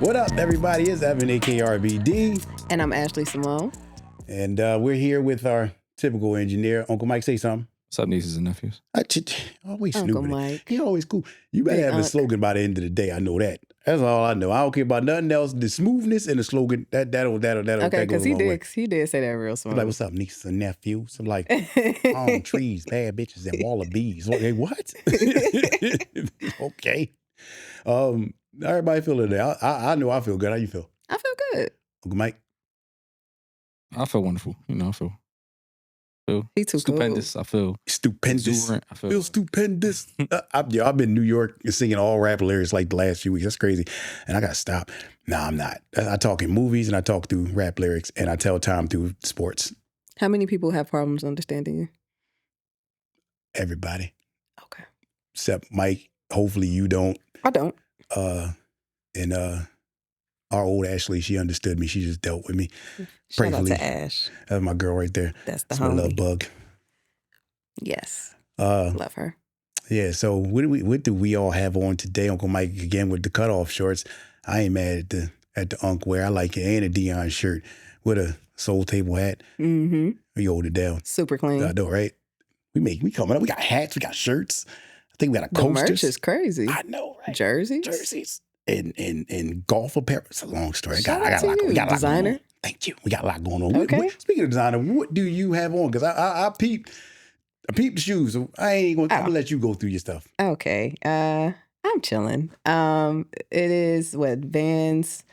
What up, everybody? It's Evan, AKRBD. And I'm Ashley Simone. And we're here with our typical engineer. Uncle Mike, say something. What's up, nieces and nephews? Always Uncle snooping. Mike. He always cool. You better Big have a Unc. slogan by the end of the day. I know that. That's all I know. I don't care about nothing else. The smoothness and the slogan, that'll Okay, that goes because a long way. he did say that real It's smooth. like, what's up, nieces and nephews? I'm like, palm trees, bad bitches, and wallabies. What? Okay. Everybody feeling today. I know I feel good. How you feel? I feel good. Uncle Mike? I feel wonderful. I feel He too stupendous. I feel Stupendous. exuberant. I Feel feel stupendous. I've been in New York singing all rap lyrics like the last few weeks. That's crazy. And I got to stop. No, I'm not. I talk in movies and I talk through rap lyrics and I tell time through sports. How many people have problems understanding you? Everybody. Okay. Except Mike. Hopefully you don't. I don't. And our old Ashley, she understood me. She just dealt with me. Shout out Playfully. to Ash. That's my girl right there. That's the That's my love homie. bug. Yes. Uh, Love her. Yeah, so what do we all have on today, Uncle Mike? Again with the cutoff shorts. I ain't mad at the Unc wear. I like it, and a Dion shirt with a Soul Table hat. Mm-hmm. We hold it down. Super clean. I know, right? We coming up. We got hats. We got shirts. I think we got a The coasters. merch is crazy. I know, right? Jerseys. And golf apparel. It's a long story. Shout I got out to a lot. you, We got a lot going designer. on. Thank you. We got a lot going on. Okay. Speaking of designer, what do you have on? Because I peeped the shoes. So I ain't gonna, I'm gonna let you go through your stuff. Okay. I'm chilling. It is Vans,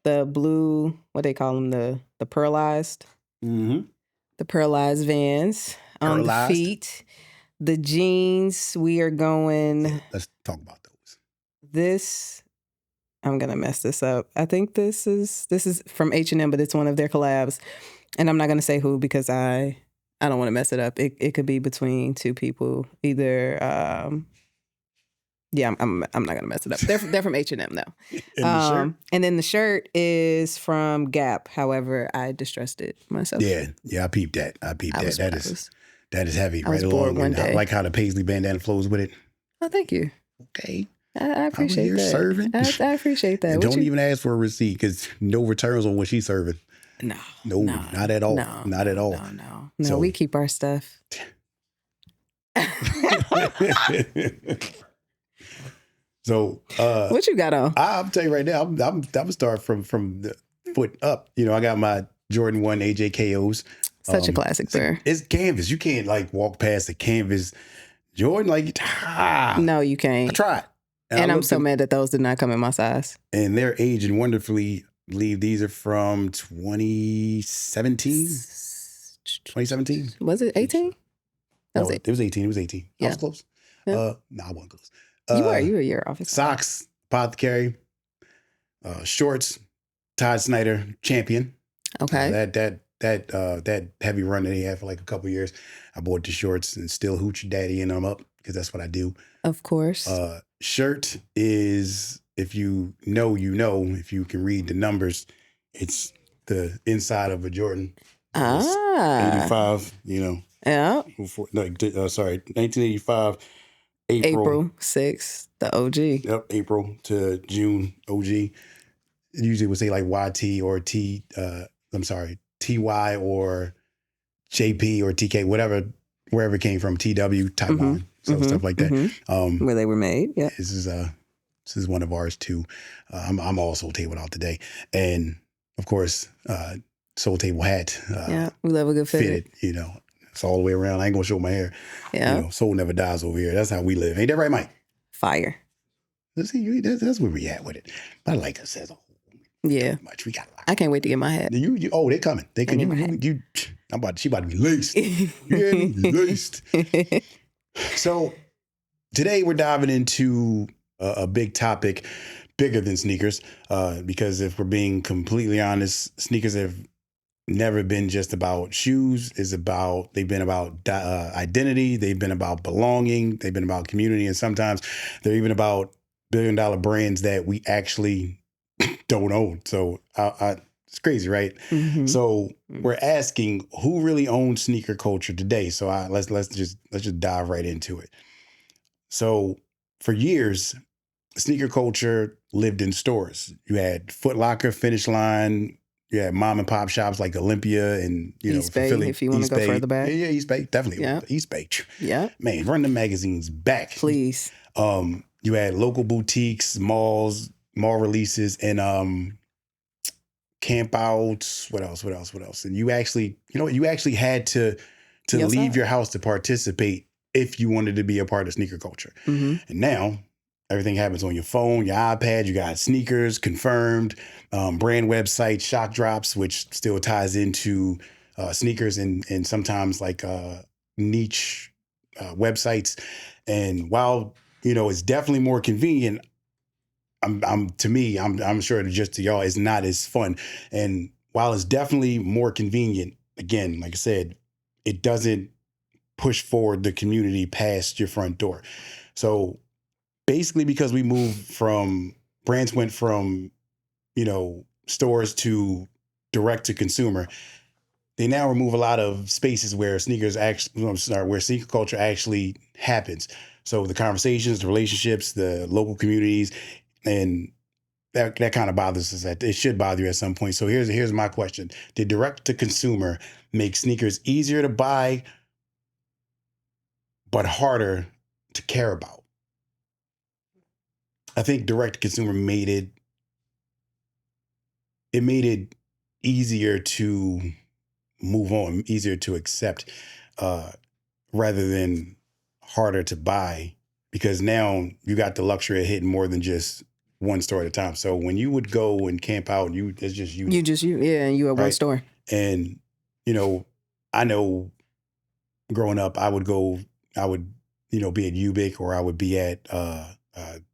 the blue, what they call them, the pearlized. Mm-hmm. The pearlized Vans on Pearlized? the feet. The jeans, we are going Let's talk about those. this. I'm gonna mess this up. I think this is from H&M, but it's one of their collabs, and I'm not gonna say who because I don't want to mess it up. It could be between two people. Either yeah, I'm not gonna mess it up. They're from H&M though. And the shirt? And then the shirt is from Gap. However, I distressed it myself. Yeah, I peeped that. That is heavy, I was right bored along. one And I day. like how the paisley bandana flows with it. Oh, thank you. Okay. I appreciate here that. serving. I appreciate that. And What don't you- even ask for a receipt because no returns on what she's serving. No, Not at all. No, Not at all. No, So- we keep our stuff. So What you got on? I'll tell you right now, I'm gonna start from the foot up. I got my Jordan 1 AJKOs. Such a classic pair. It's canvas. You can't like walk past the canvas Jordan. No, you I can't. tried. And I I'm looked so at- mad that those did not come in my size. And they're aging wonderfully. I believe these are from 2017. 2017? Was it 18? That was No, it. it was 18. It was 18. I Yeah. was close. Yeah. No, I wasn't close. You were a year off. Socks, Apothecary, shorts, Todd Snyder, Champion. Okay. That heavy run that he had for like a couple years. I bought the shorts and still hoochie daddy in them up because that's what I do. Of course. Shirt is, if you know, if you can read the numbers, it's the inside of a Jordan. It's 85, Yeah. 1985, April 6th, the OG. Yep, April to June OG. Usually would say like YT or TY or JP or TK, wherever it came from, TW, Taiwan. Stuff like that. Mhm. Where they were made. Yeah. This is one of ours too. I'm all Soul Table out today. And of course, Soul Table hat. Yeah. We love a good fit. Fitted, it's all the way around. I ain't gonna show my hair. Yeah. Soul never dies over here. That's how we live. Ain't that right, Mike? Fire. See, that's where we at with it. But I like us as a whole. Yeah. Much we got a lot. I can't wait to get my hat. They coming. They can. need my hat. She about to be laced. Yeah, laced. So today we're diving into a big topic, bigger than sneakers, because if we're being completely honest, sneakers have never been just about shoes. They've been about identity. They've been about belonging. They've been about community. And sometimes they're even about billion-dollar brands that we actually don't own. So it's crazy, right? Mhm. So we're asking who really owns sneaker culture today. So let's just dive right into it. So for years, sneaker culture lived in stores. You had Foot Locker, Finish Line. You had mom and pop shops like Olympia and, East Bay, Philly, if you want to East go Bay. further back. Yeah, East Bay, definitely. Yeah. East Bay. Yeah. Man, run the magazines back. Please. You had local boutiques, malls, mall releases, and camp outs. What else? And you actually had to Yes, leave sir. your house to participate if you wanted to be a part of sneaker culture. Mm-hmm. And now everything happens on your phone, your iPad. You got sneakers, Confirmed, brand websites, Shock Drops, which still ties into sneakers and sometimes like niche websites. And while it's definitely more convenient, I'm sure that just to y'all, it's not as fun. And while it's definitely more convenient, again, like I said, it doesn't push forward the community past your front door. So basically, because we brands went from, stores to direct to consumer, they now remove a lot of spaces where where sneaker culture actually happens. So the conversations, the relationships, the local communities, and that kind of bothers us. It should bother you at some point. So here's my question: did direct to consumer make sneakers easier to buy, but harder to care about? I think direct to consumer made it easier to move on, easier to accept, rather than harder to buy, because now you got the luxury of hitting more than just one store at a time. So when you would go and camp out, it's just you. And you at one Right. store. And, I know growing up, I would be at Ubic, or I would be at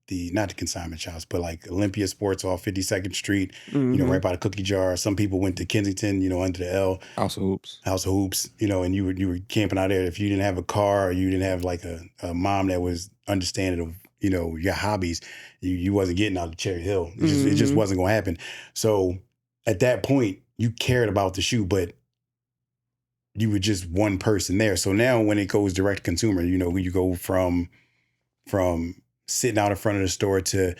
not the consignment shops, but like Olympia Sports off 52nd Street, Mm-hmm. right by the cookie jar. Some people went to Kensington, under the L. House of Hoops. And you were camping out there. If you didn't have a car, or you didn't have like a mom that was understanding of, your hobbies, you wasn't getting out of Cherry Hill. It just wasn't going to happen. So at that point, you cared about the shoe, but you were just one person there. So now when it goes direct to consumer, you go from sitting out in front of the store to,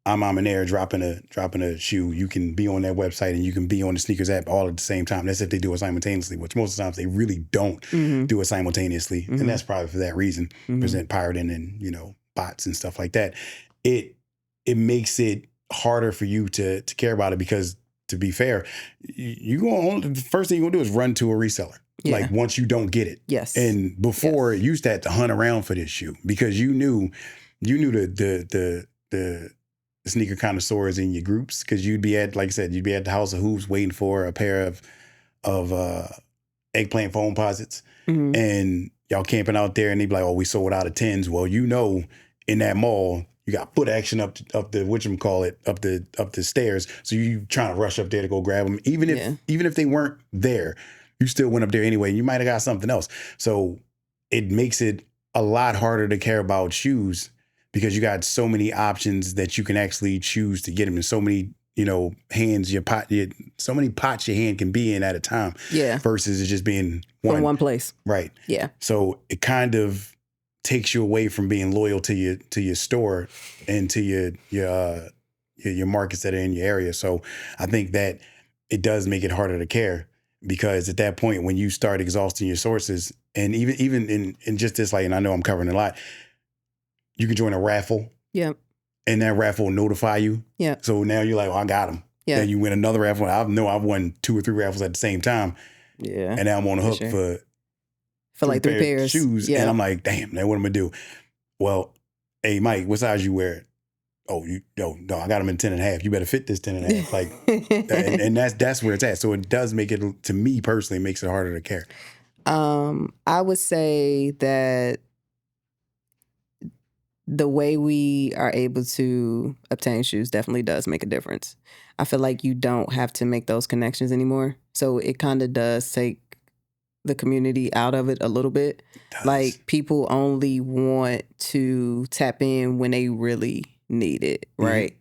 I'm on air dropping a shoe. You can be on that website and you can be on the sneakers app all at the same time. That's if they do it simultaneously, which most of the times they really don't do it simultaneously. And that's probably for that reason. Present pirating and, bots and stuff like that. It makes it harder for you to care about it, because to be fair, the first thing you're gonna do is run to a reseller. Yeah. Like once you don't get it. Yes. And before you used to have to hunt around for this shoe, because you knew the sneaker connoisseurs in your groups, because you'd be at, like I said, you'd be at the House of Hoops waiting for a pair of eggplant foam posits, and y'all camping out there, and they'd be like, "Oh, we sold out of 10s." Well, in that mall, you got foot action up the up the stairs, so you trying to rush up there to go grab them, even if they weren't there. You still went up there anyway, and you might have got something else. So it makes it a lot harder to care about shoes, because you got so many options that you can actually choose to get them, and so many, hands so many pots your hand can be in at a time. Yeah. Versus it just being From one place. Right. Yeah. So it kind of takes you away from being loyal to your store and to your markets that are in your area. So I think that it does make it harder to care, because at that point, when you start exhausting your sources, and even in just this, like, and I know I'm covering a lot, you can join a raffle. Yeah. And that raffle will notify you. Yeah. So now you're like, oh, I got them. Yeah. Then you win another raffle. I've won 2 or 3 raffles at the same time. Yeah. And now I'm on the hook for like 3 pairs of shoes. Yeah. And I'm like, damn, now what am I gonna do? Well, hey, Mike, what size you wear? Oh, no, I got them in 10.5. You better fit this 10.5. Like, and that's where it's at. So it does make it, to me personally, makes it harder to care. I would say that the way we are able to obtain shoes definitely does make a difference. I feel like you don't have to make those connections anymore. So it kind of does take the community out of it a little bit. Like, people only want to tap in when they really need it, right?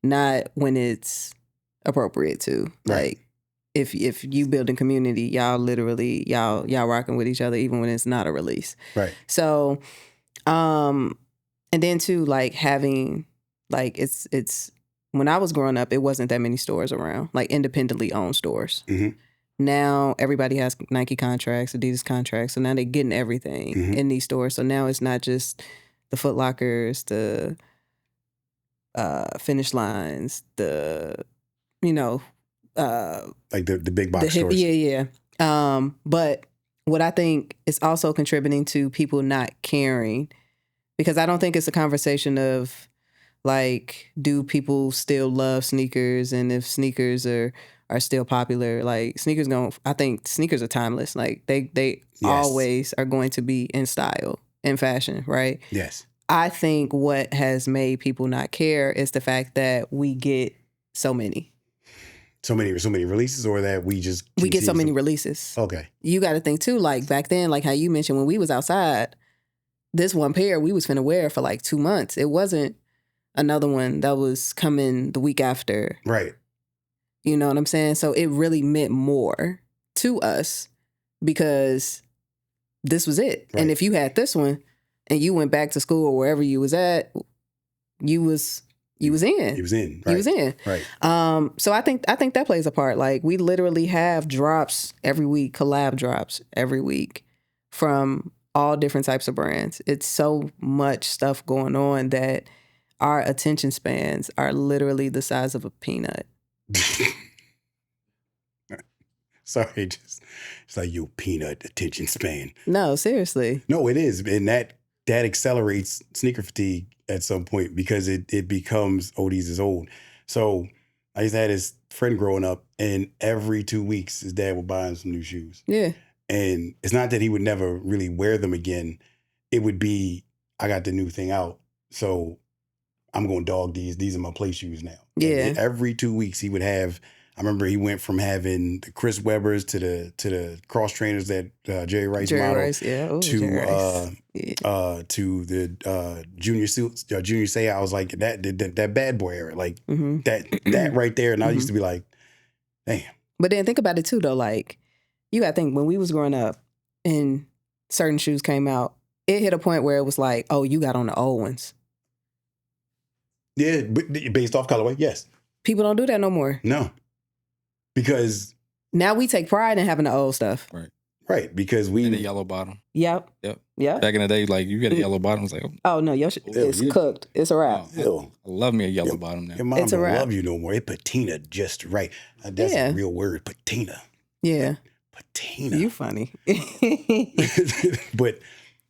Not when it's appropriate to. Right. Like, if you building community, y'all literally y'all rocking with each other even when it's not a release. Right. So, and then too, like, having Like it's when I was growing up, it wasn't that many stores around, like independently owned stores. Mhm. Now everybody has Nike contracts, Adidas contracts, so now they're getting everything Mhm. in these stores. So now it's not just the Foot Lockers, the Finish Lines, the Like the big box the hip, stores. yeah. But what I think is also contributing to people not caring, because I don't think it's a conversation of like, do people still love sneakers, and if sneakers are still popular, like I think sneakers are timeless. Like they Yes. always are going to be in style and fashion, right? Yes. I think what has made people not care is the fact that we get so many. So many releases, or that we just We get so many continue releases. Okay. You got to think too, like back then, like how you mentioned when we was outside, this one pair we was finna wear for like 2 months. It wasn't another one that was coming the week after. Right. You know what I'm saying? So it really meant more to us because this was it. Right. And if you had this one and you went back to school or wherever you was at, you was in. He was in. Right. You was in. Right. So I think that plays a part. Like we literally have drops every week, collab drops every week from all different types of brands. It's so much stuff going on that our attention spans are literally the size of a peanut. Sorry, just it's like your peanut attention span. No, seriously. No, it is, and that accelerates sneaker fatigue at some point because it becomes these is old. So I used to have this friend growing up, and every 2 weeks his dad would buy him some new shoes. Yeah. And it's not that he would never really wear them again. It would be, I got the new thing out, so I'm going to dog these. These are my play shoes now. Yeah. And every 2 weeks he would have. I remember he went from having the Chris Webbers to the cross trainers that Jerry Rice modeled Rice, yeah. Ooh, to Jerry Rice. Yeah. to the junior Seau. I was like that bad boy era, like Mm-hmm. that right there. And I used to be like, damn. But then think about it too, though. Like you got to think when we was growing up and certain shoes came out, it hit a point where it was like, oh, you got on the old ones. Yeah, but based off colorway, yes. People don't do that no more. No, because now we take pride in having the old stuff. right because And the we yellow bottom. Yep. Yep. Yep. Back in the day, like you get a yellow bottom, it's like, oh, Oh no, your it's you- cooked. It's a wrap. Ew. I love me a yellow Your- bottom now. Your mom It's a don't wrap. love you no more. It patina just right. That's Yeah. a real word, patina. Yeah. Patina. You funny. But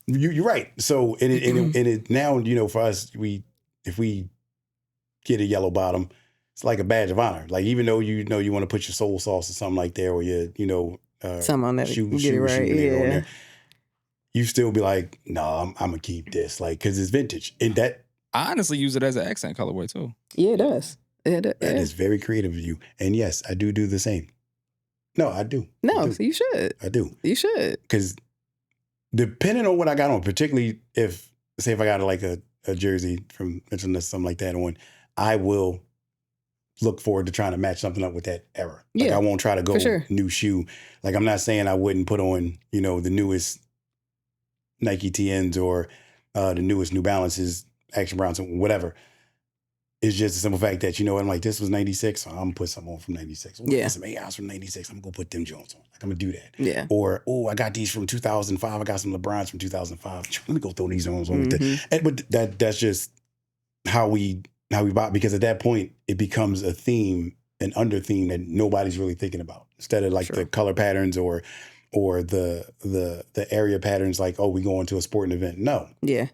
you're right. So and it now, for us, if we get a yellow bottom, it's like a badge of honor. Like even though you want to put your soul sauce or something like that, or your Something on that. shoe Get it right. nigga on Yeah. there, you still be like, no, I'm gonna keep this, like, because it's vintage, and that I honestly use it as an accent colorway too. Yeah, it does. that is very creative of you. And yes, I do the same. No, I do. No, I do. so you should. I do. You should. Because depending on what I got on, particularly if I got like a jersey from Mitchell or something like that on, I will look forward to trying to match something up with that era. Like Yeah, I won't try to go for sure. new shoe. Like I'm not saying I wouldn't put on, the newest Nike TNs or the newest New Balances, Action Browns, whatever. It's just the simple fact that, I'm like, this was 96, so I'm going to put something on from 96. Yeah. Some AIs from 96, I'm going to put them Jones on. Like, I'm going to do that. Yeah. Or, I got these from 2005. I got some LeBrons from 2005. Let me go throw these on. With that. Mhm. But that's just how we buy, because at that point, it becomes a theme, an under theme that nobody's really thinking about. Instead of like Sure. the color patterns or the area patterns, like, we going to a sporting event. No, Yeah.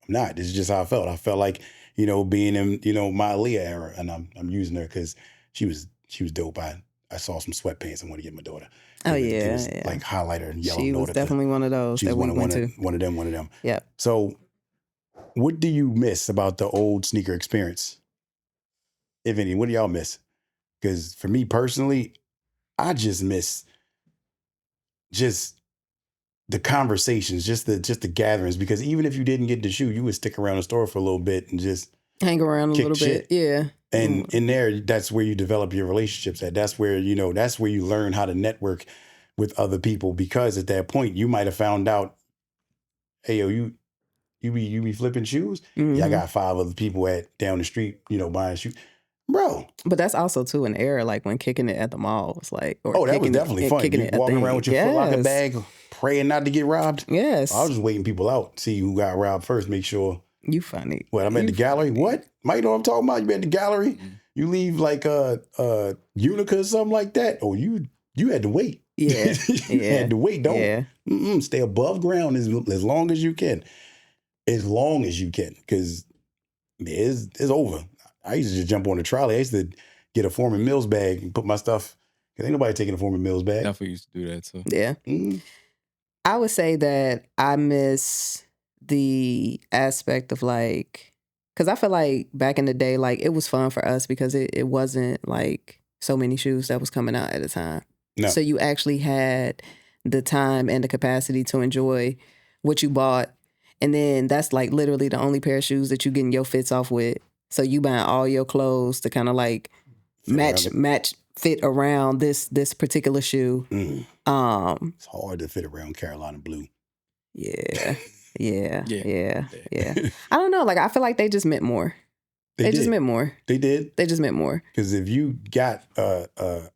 I'm not. This is just how I felt. I felt like, being in, my Aaliyah era, and I'm using her because she was dope. I saw some sweatpants I want to get my daughter. Oh, It yeah. was Yeah. like highlighter and yellow. She was definitely one of those She's that we went to. one of them. Yep. So what do you miss about the old sneaker experience? If any, what do y'all miss? Because for me personally, I just miss just the conversations, just the gatherings. Because even if you didn't get the shoe, you would stick around the store for a little bit and just Hang around a Kick little shit. bit. Yeah. and in there, that's where you develop your relationships at. That's where, that's where you learn how to network with other people. Because at that point, you might have found out, hey, yo, you You be flipping shoes. Yeah, I got 5 other people down the street, buying shoes. Bro. But that's also too an era, like when kicking it at the mall was like, or that was definitely fun. You walking around with your Foot Locker bag, praying not to get robbed. Yes. I was just waiting people out, see who got robbed first, make sure. You funny. What, I'm at the gallery? What? Mike, you know what I'm talking about? You been at the gallery? You leave like a Unica or something like that? Oh, you had to wait. Yeah. You had to wait. Don't stay above ground as long as you can. As long as you can, because it's over. I used to just jump on the trolley. I used to get a Foreman Mills bag and put my stuff, because ain't nobody taking a Foreman Mills bag. Definitely used to do that too. Yeah. Mm-hmm. I would say that I miss the aspect of like, because I feel like back in the day, like it was fun for us because it wasn't like so many shoes that was coming out at a time. No. So you actually had the time and the capacity to enjoy what you bought. And then that's like literally the only pair of shoes that you getting your fits off with. So you buying all your clothes to kind of like fit around this particular shoe. It's hard to fit around Carolina blue. Yeah. I don't know. Like I feel like they just meant more. They just meant more. They did. They just meant more. Because if you got out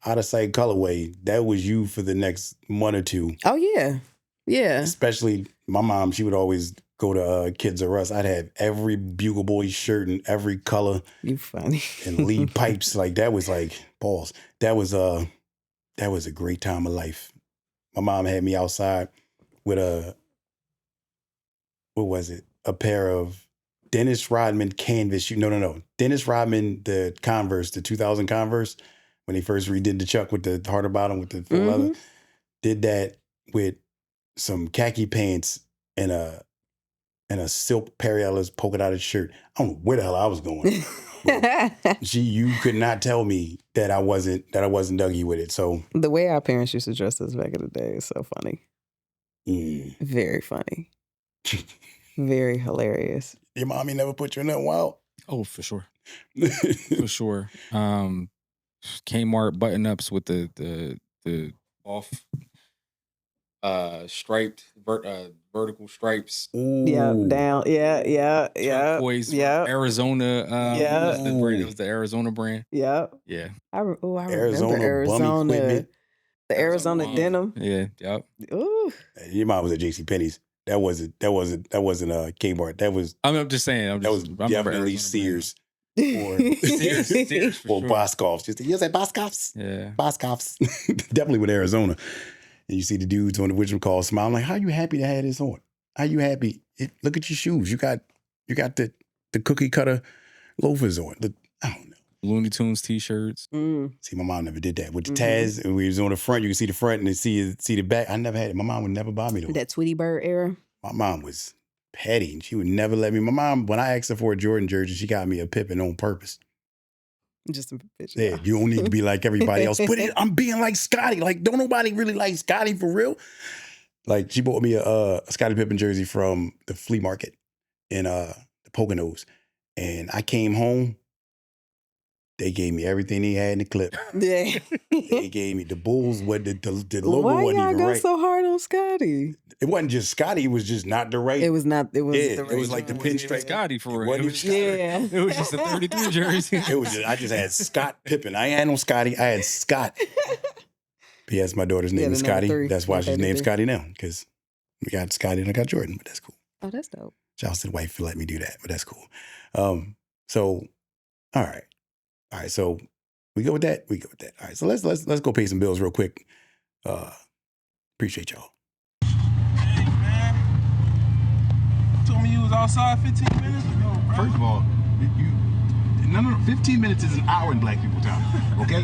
of sight colorway, that was you for the next month or two. Oh yeah, yeah. Especially my mom, she would always go to Kids R Us. I'd have every Bugle Boys shirt in every color. You funny. And lead pipes. Like that was like balls. That was a great time of life. My mom had me outside with a pair of Dennis Rodman canvas. No. Dennis Rodman, the Converse, the 2000 Converse, when they first redid the Chuck with the harder bottom with the full leather, did that with some khaki pants and a silk Perry Ellis polka dotted shirt. I don't know where the hell I was going. You could not tell me that I wasn't Dougie with it. So the way our parents used to dress us back in the day is so funny. Very funny. Very hilarious. Your mommy never put you in nothing wild? Oh, for sure. For sure. Kmart button-ups with the off striped vertical stripes. Ooh. Yeah, down. Yeah. Turquoise, Arizona. It was the Arizona brand. Yeah. Yeah. I remember Arizona. The Arizona denim. Yeah. Yep. Ooh. Your mom was at JCPenney's. That wasn't Kmart. That was. I'm just saying. That was definitely Sears. Or Sears or Boscov's. You say Boscov's? Yeah. Boscov's. Definitely with Arizona. And you see the dudes on the Witcham call smiling like, how you happy to have this on? How you happy? Look at your shoes. You got the cookie cutter loafers on. I don't know. Looney Tunes t-shirts. See, my mom never did that. With the Taz, and we was on the front, you can see the front and then see the back. I never had it. My mom would never buy me those. That Tweety Bird era? My mom was petty, and she would never let me. My mom, when I asked her for a Jordan jersey, she got me a Pippen on purpose. Just a picture. Yeah, you don't need to be like everybody else. But I'm being like Scotty. Like, don't nobody really like Scotty for real. Like, she bought me a Scottie Pippen jersey from the flea market in the Poconos. And I came home. They gave me everything he had in the clip. Yeah. They gave me the Bulls. What the logo wasn't even right. Why y'all go so hard on Scotty? It wasn't just Scotty. It was just not the right. It was not. It was. Yeah, it was like the pinstripe. Scotty for it. It was just a 33 jersey. It was. I just had Scott Pippen. I ain't had no Scotty. I had Scott. Yes, my daughter's name is Scotty. That's why she's named Scotty now, because we got Scotty and I got Jordan. But that's cool. Oh, that's dope. Shouts to the wife for letting me do that. But that's cool. So, all right. So we go with that. All right. So let's go pay some bills real quick. Appreciate y'all. Hey man, you told me you was outside 15 minutes ago, bro. First of all, 15 minutes is an hour in black people time. Okay.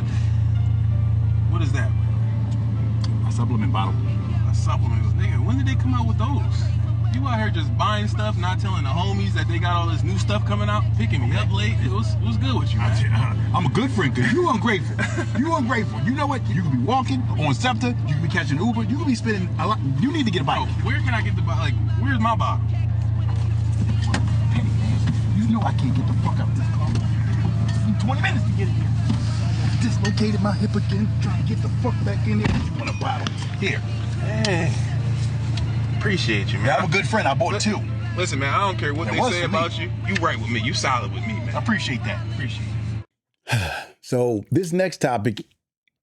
What is that? A supplement bottle. A supplement, nigga. When did they come out with those? You out here just buying stuff, not telling the homies that they got all this new stuff coming out, picking me up late. It was good with you, man. I'm a good friend because you ungrateful. You ungrateful. You know what? You could be walking on SEPTA. You could be catching Uber. You could be spending a lot. You need to get a bike. Oh, where can I get the bike? Like, where's my bottle? You know I can't get the fuck out of this car. It's been 20 minutes to get in here. I dislocated my hip again, trying to get the fuck back in there. You want a bottle? Here. Hey. Appreciate you, man. Yeah, I'm a good friend. I bought two. Listen, man, I don't care what It they was say for me. about you. You right with me. You solid with me, man. I appreciate that. Appreciate it. So this next topic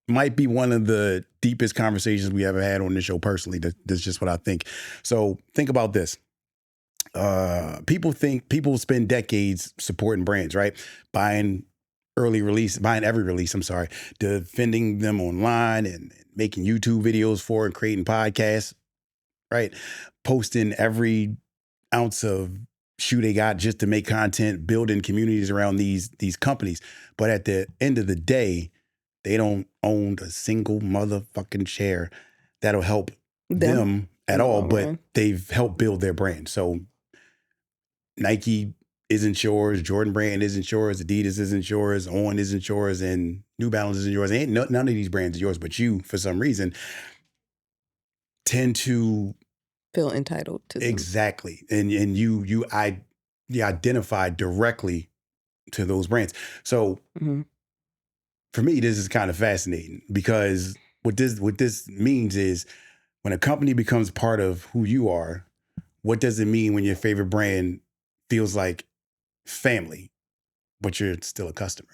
might be one of the deepest conversations we ever had on this show personally. That's just what I think. So think about this. People spend decades supporting brands, right? Buying every release, defending them online and making YouTube videos for and creating podcasts, right? Posting every ounce of shoe they got just to make content, building communities around these companies. But at the end of the day, they don't own a single motherfucking share that'll help them at all, but they've helped build their brand. So Nike isn't yours, Jordan Brand isn't yours, Adidas isn't yours, On isn't yours, and New Balance isn't yours. None of these brands are yours, but you, for some reason, tend to feel entitled to them. Exactly. And you identify directly to those brands. So for me, this is kind of fascinating because what this means is when a company becomes part of who you are, what does it mean when your favorite brand feels like family, but you're still a customer?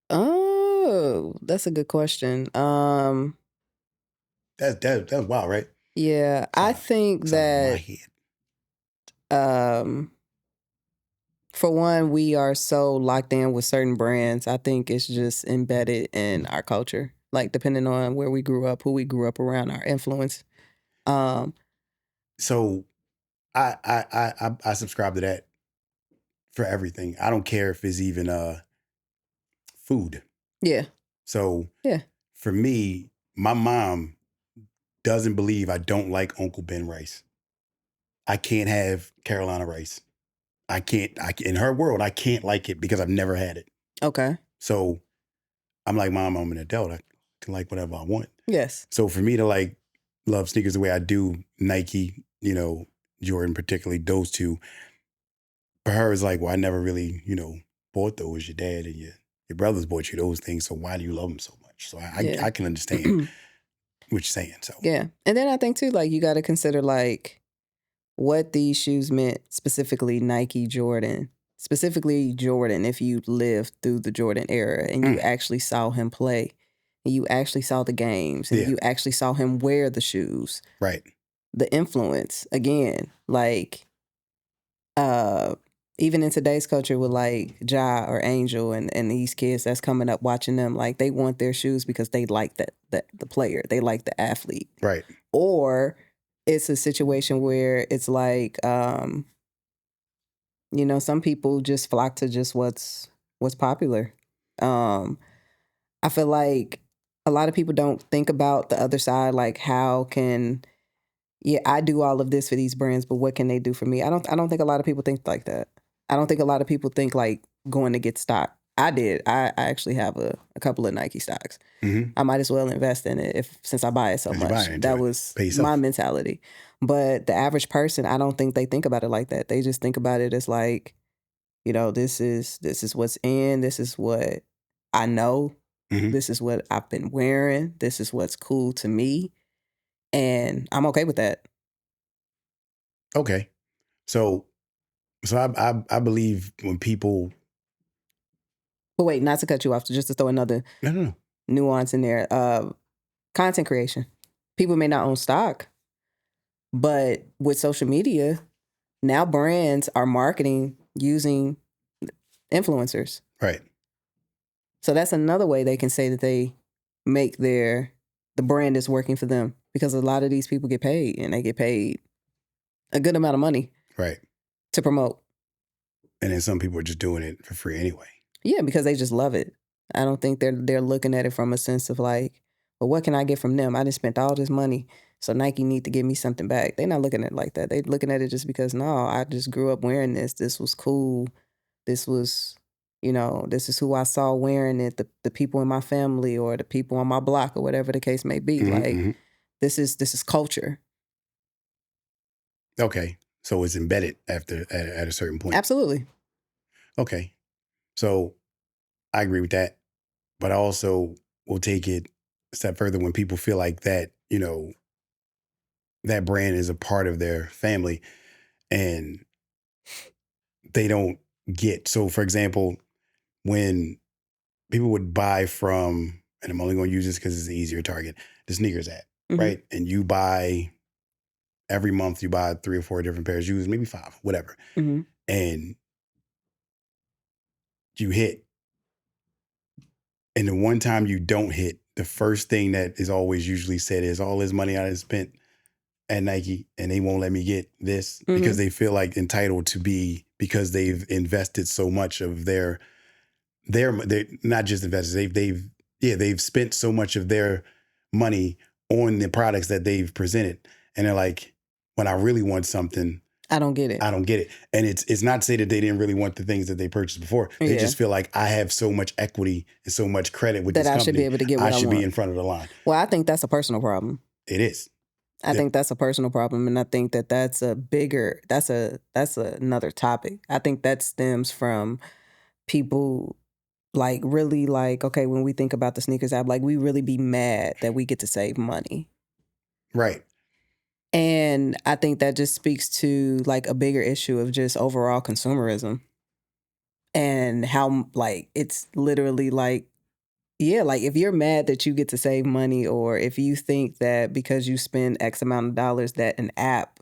Oh, that's a good question. That's wild, right? Yeah, I think that for one, we are so locked in with certain brands. I think it's just embedded in our culture, like depending on where we grew up, who we grew up around, our influence. So I subscribe to that for everything. I don't care if it's even food. Yeah. So yeah, for me, my mom doesn't believe I don't like Uncle Ben rice. I can't have Carolina rice. I can't in her world, I can't like it because I've never had it. Okay. So I'm like, Mom, I'm an adult. I can like whatever I want. Yes. So for me to like love sneakers the way I do, Nike, Jordan particularly, those two, for her is like, well, I never really, bought those. Your dad and your brothers bought you those things. So why do you love them so much? So I can understand what you're saying. So yeah. And then I think too, like you got to consider like what these shoes meant, specifically Nike, Jordan, specifically Jordan, if you lived through the Jordan era and you actually saw him play and you actually saw the games and you actually saw him wear the shoes. Right. The influence, again, like even in today's culture with like Ja or Angel and these kids that's coming up watching them, like they want their shoes because they like the player, they like the athlete. Right. Or it's a situation where it's like, some people just flock to just what's popular. I feel like a lot of people don't think about the other side, like how can, I do all of this for these brands, but what can they do for me? I don't think a lot of people think like that. I don't think a lot of people think like going to get stock. I did. I actually have a couple of Nike stocks. Mm-hmm. I might as well invest in it since I buy it so much. That was my mentality. But the average person, I don't think they think about it like that. They just think about it as like, this is what's in. This is what I know. Mm-hmm. This is what I've been wearing. This is what's cool to me. And I'm okay with that. Okay. So I believe when people... But wait, not to cut you off, just to throw another nuance in there. Content creation. People may not own stock, but with social media, now brands are marketing using influencers. Right. So that's another way they can say that they make the brand is working for them, because a lot of these people get paid, and they get paid a good amount of money. Right. To promote. And then some people are just doing it for free anyway. Yeah, because they just love it. I don't think they're looking at it from a sense of like, well, what can I get from them? I just spent all this money, so Nike need to give me something back. They're not looking at it like that. They're looking at it just because, no, I just grew up wearing this. This was cool. This was, this is who I saw wearing it, the people in my family or the people on my block or whatever the case may be. Mm-hmm. Like, this is culture. Okay. So it's embedded at a certain point. Absolutely. Okay. So I agree with that. But I also will take it a step further when people feel like that, that brand is a part of their family. and they don't get. So, for example, when people would buy from, and I'm only going to use this because it's an easier target, the sneakers app, right? And you buy every month, you buy 3 or 4 different pairs of shoes, maybe 5, whatever, and you hit. And the one time you don't hit, the first thing that is always usually said is all this money I spent at Nike and they won't let me get this because they feel like entitled to be, because they've invested so much of their not just invested, they've spent so much of their money on the products that they've presented. And they're like, when I really want something, I don't get it. And it's not to say that they didn't really want the things that they purchased before. They just feel like I have so much equity and so much credit with this company. That I should be able to get what I want. I should be in front of the line. Well, I think that's a personal problem. It is. I think that's a personal problem. And I think that's another topic. I think that stems from people like really like, okay, when we think about the sneakers app, like we really be mad that we get to save money. Right. And I think that just speaks to like a bigger issue of just overall consumerism and how like it's literally like, yeah, like if you're mad that you get to save money, or if you think that because you spend X amount of dollars that an app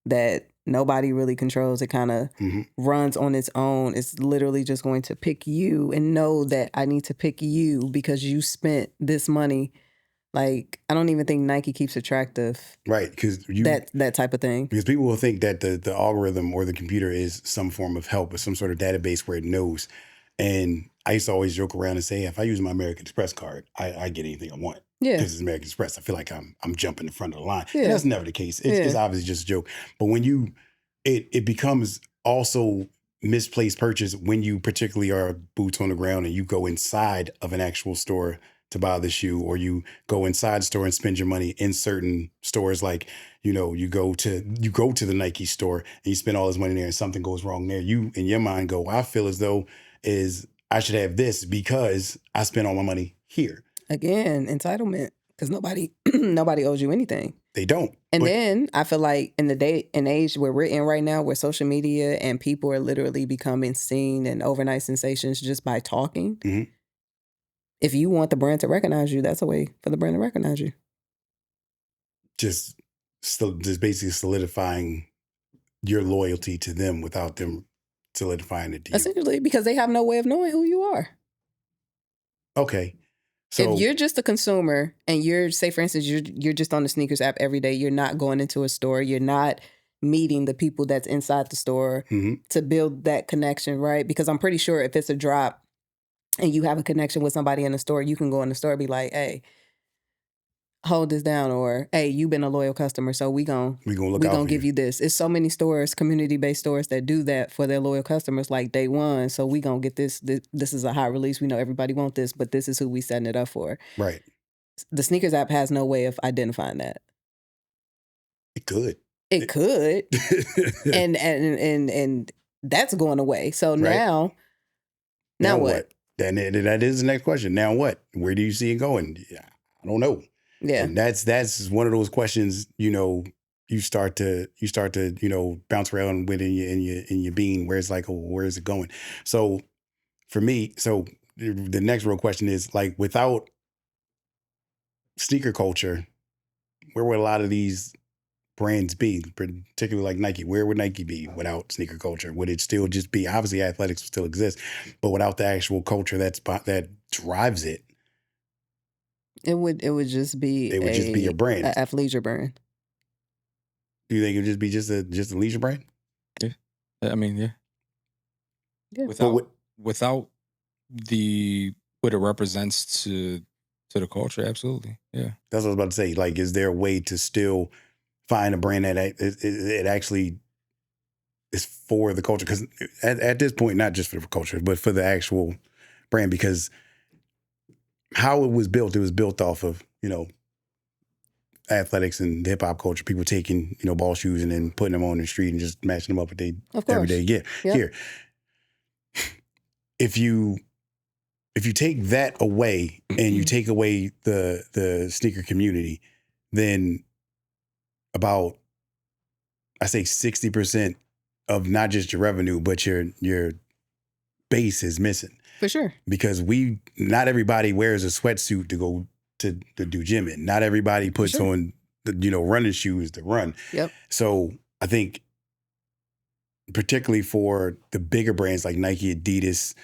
that nobody really controls, it kind of runs on its own, it's literally just going to pick you and know that I need to pick you because you spent this money. Like, I don't even think Nike keeps attractive. Right, because that type of thing. Because people will think that the algorithm or the computer is some form of help or some sort of database where it knows. And I used to always joke around and say, if I use my American Express card, I get anything I want. Yeah. Because it's American Express. I feel like I'm jumping in front of the line. Yeah. And that's never the case. It's obviously just a joke. But when it becomes also misplaced purchase when you particularly are boots on the ground and you go inside of an actual store to buy the shoe, or you go inside the store and spend your money in certain stores. Like, you go to the Nike store and you spend all this money there and something goes wrong there. You, in your mind, go, I feel as though I should have this because I spent all my money here. Again, entitlement, because nobody owes you anything. They don't. And then I feel like in the day and age where we're in right now, where social media and people are literally becoming seen and overnight sensations just by talking. Mm-hmm. If you want the brand to recognize you, that's a way for the brand to recognize you. Just basically solidifying your loyalty to them without them solidifying it to you. Essentially, because they have no way of knowing who you are. Okay. So if you're just a consumer and say, for instance, you're just on the sneakers app every day, you're not going into a store, you're not meeting the people that's inside the store to build that connection, right? Because I'm pretty sure if it's a drop and you have a connection with somebody in the store, you can go in the store and be like, hey, hold this down, or hey, you've been a loyal customer, so we gonna give you this. It's so many stores, community-based stores that do that for their loyal customers, like day one. So we gonna get this. This is a hot release. We know everybody want this, but this is who we setting it up for. Right. The sneakers app has no way of identifying that. It could. It could. and that's going away. So right. now what? Then that is the next question. Now what? Where do you see it going? Yeah, I don't know. Yeah. And that's one of those questions, you start to bounce around with in your being, where it's like, oh, where is it going? So for me, the next real question is, like, without sneaker culture, where would a lot of these brands be, particularly like Nike? Where would Nike be without sneaker culture? Would it still just be, obviously athletics would still exist, but without the actual culture that drives it? It would just be a brand, an athleisure brand. Do you think it would just be just a leisure brand? Yeah, I mean, yeah. Without the what it represents to the culture, absolutely, yeah. That's what I was about to say. Like, is there a way to still find a brand that it actually is for the culture? Because at this point, not just for the culture, but for the actual brand, because how it was built off of, athletics and hip hop culture. People taking, ball shoes and then putting them on the street and just matching them up with their everyday gear. Yep. Here, if you take that away and you take away the sneaker community, then about, I say 60% of not just your revenue, but your base is missing. For sure. Because not everybody wears a sweatsuit to go to do gym in. Not everybody puts sure. on the running shoes to run. Yep. So I think particularly for the bigger brands like Nike, Adidas,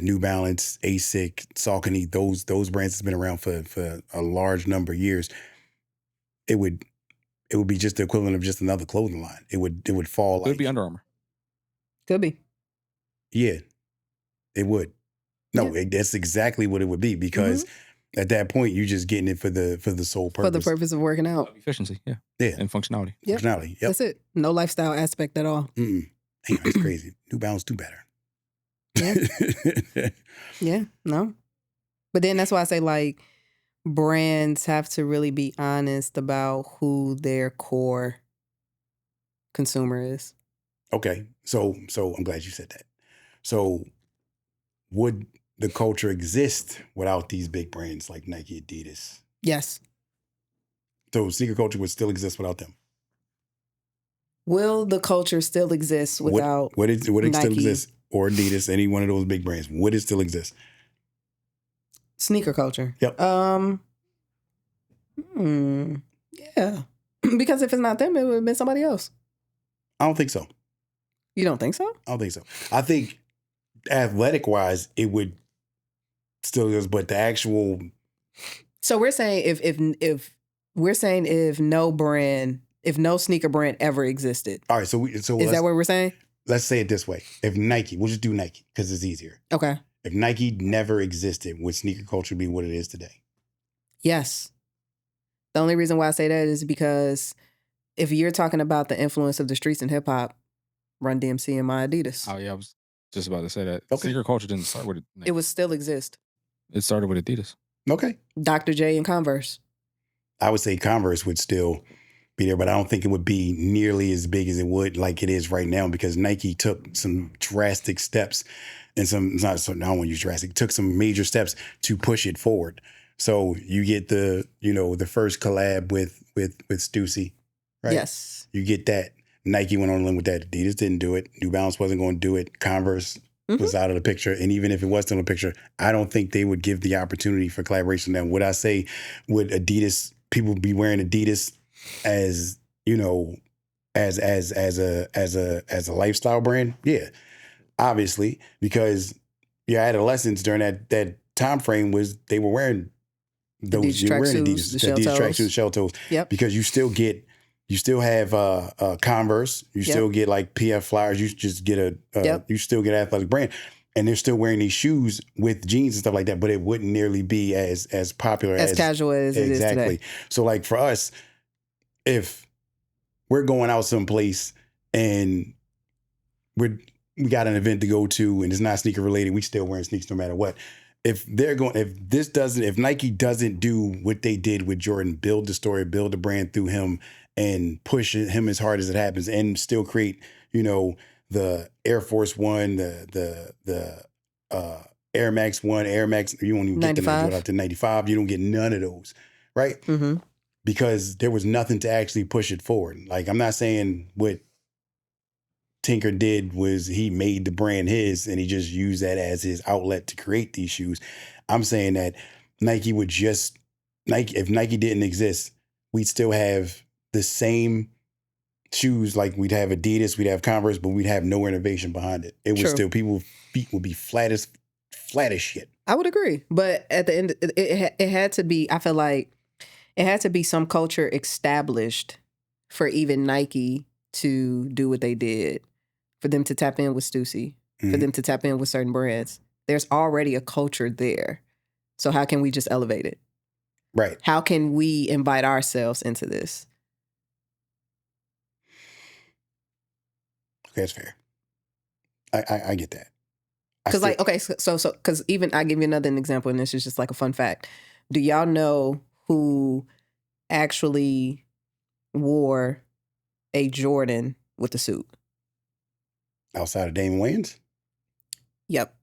New Balance, ASIC, Saucony, those brands that's been around for a large number of years, it would be just the equivalent of just another clothing line. It would fall It would like, be Under Armour. Could be. yeah, it would. No, Yeah. that's exactly what it would be, because at that point you're just getting it for the sole purpose. For the purpose of working out. Efficiency, yeah. Yeah. And functionality. Yep. Functionality. Yep. That's it. No lifestyle aspect at all. Mm-mm. Damn, that's crazy. New Balance do better. Yeah. Yeah, no. But then that's why I say, like, brands have to really be honest about who their core consumer is. Okay. So I'm glad you said that. So would the culture exist without these big brands like Nike, Adidas? Yes. So sneaker culture would still exist without them. Will the culture still exist without would it still Nike? exist, or Adidas, any one of those big brands? Would it still exist? Sneaker culture? Yep. Yeah. Because if it's not them, it would have been somebody else. I don't think so. You don't think so? I don't think so. I think athletic wise, it would still exist, but the actual So we're saying if no sneaker brand ever existed. all right. So Is that what we're saying? let's say it this way: if Nike, we'll just do Nike because it's easier. Okay. If Nike never existed, would sneaker culture be what it is today? Yes. The only reason why I say that is because if you're talking about the influence of the streets and hip hop, Run DMC and my Adidas, Oh yeah, I was just about to say that. Okay. Sneaker culture didn't start with it. it would still exist. It started with Adidas. Okay. Dr. J and Converse. I would say Converse would still be there, but I don't think it would be nearly as big as it would like it is right now, because Nike took some drastic steps and I don't want to use drastic, took some major steps to push it forward. So you get the first collab with Stussy, right? Yes. You get that. Nike went on a limb with that. Adidas didn't do it. New Balance wasn't going to do it. Converse was out of the picture. And even if it was still in the picture, I don't think they would give the opportunity for collaboration. Now, would I say, would Adidas, people be wearing Adidas as, as a lifestyle brand? Yeah, obviously, because your adolescents during that time frame was they were wearing those. Adidas You were wearing tracksuits, the Adidas shell toes. tracksuits, shell toes. Yep. Because you still have Converse. You Yep. still get like PF Flyers. You just get Yep. you still get athletic brand, and they're still wearing these shoes with jeans and stuff like that. But it wouldn't nearly be as popular As casual as it is exactly. today. So like for us, if we're going out someplace and we got an event to go to and it's not sneaker related, we still wearing sneakers no matter what. If Nike doesn't do what they did with Jordan, build the story, build the brand through him, and push him as hard as it happens, and still create, the Air Force One, the Air Max One, Air Max. You won't even get them 95. out to 95. You don't get none of those, right? Mm-hmm. Because there was nothing to actually push it forward. Like, I'm not saying what Tinker did was he made the brand his and he just used that as his outlet to create these shoes. I'm saying that if Nike didn't exist, we'd still have the same shoes. Like we'd have Adidas, we'd have Converse, but we'd have no innovation behind it. It would True. still, people's feet would be flat as shit. I would agree. But at the end, it had to be, I feel like it had to be some culture established for even Nike to do what they did, for them to tap in with Stussy, for Mhm. them to tap in with certain brands. There's already a culture there. So how can we just elevate it? Right. How can we invite ourselves into this? Okay, that's fair. I get that. Because like, okay, so because even I give you another example, and this is just like a fun fact. Do y'all know who actually wore a Jordan with a suit? Outside of Damon Wayans? Yep.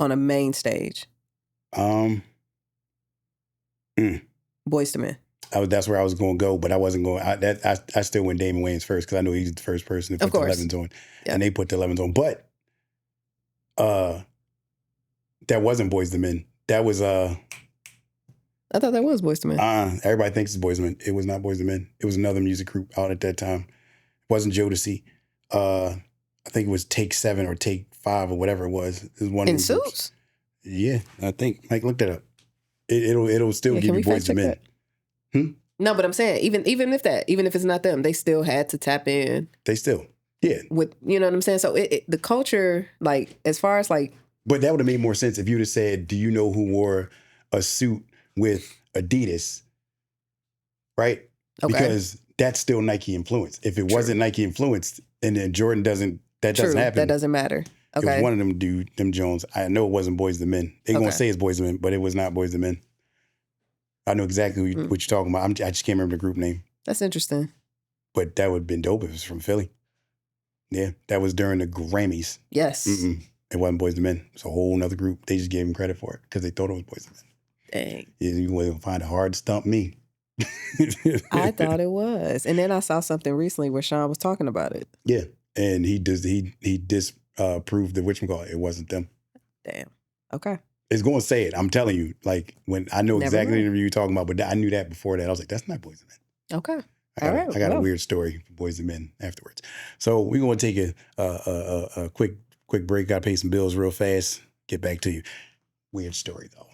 On a main stage. Mm. Boyz II Men. That's where I was going to go, but I wasn't going. I still went Damon Wayans first because I know he's the first person to Of put the course. 11s on, Yeah. and they put the 11s on. But that wasn't Boyz II Men. That was I thought that was Boyz II Men. everybody thinks it's Boyz II Men. It was not Boyz II Men. It was another music group out at that time. It wasn't Jodeci. I think it was Take 7 or Take 5 or whatever it was. It was one In of the groups. Suits? Yeah, I think. Mike, look that up. It'll still Yeah, give can you we Boyz fact II check Men. that? No, but I'm saying even if it's not them, they still had to tap in They still, yeah. with, you know what I'm saying? So the culture, like, as far as like, But that would have made more sense if you'd have said, "Do you know who wore a suit with Adidas?" Right? okay, Because that's still Nike influence. If it wasn't Nike influenced, and then Jordan doesn't true, happen. that doesn't matter. It was Okay, one of them Jones. I know it wasn't Boyz II Men. They're gonna Okay. say it's Boyz II Men, but it was not Boyz II Men. I know exactly what you're talking about. I just can't remember the group name. that's interesting. But that would have been dope if it was from Philly. Yeah, that was during the Grammys. Yes. It wasn't Boyz II Men. It's a whole nother group. They just gave him credit for it because they thought it was Boyz II Men. Dang. Yeah, you wouldn't find it hard to stump me. I thought it was. And then I saw something recently where Sean was talking about it. Yeah, and he disproved the whatchamacallit. It wasn't them. Damn. Okay. It's going to say it. I'm telling you. Like when I know Never exactly the mind. interview you're talking about, but I knew that before that. I was like, that's not Boyz II Men. Okay. I got a well. weird story for Boyz II Men afterwards. So we're going to take a quick break. Got to pay some bills real fast. Get back to you. Weird story though.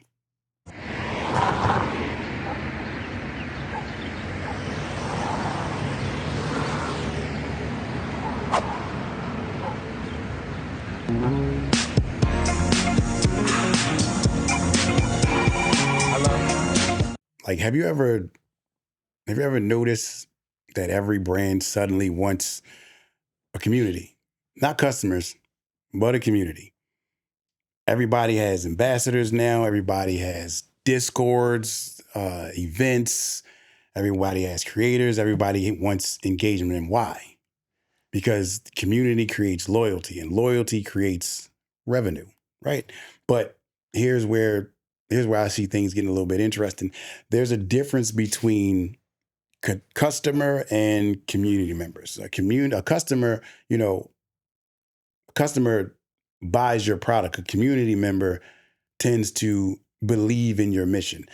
Like, have you ever noticed that every brand suddenly wants a community? Not customers, but a community. Everybody has ambassadors now. Everybody has Discords, events. Everybody has creators. Everybody wants engagement. And why? Because community creates loyalty, and loyalty creates revenue, right? But here's where I see things getting a little bit interesting. There's a difference between customer and community members. A customer, a customer buys your product. A community member tends to believe in your mission.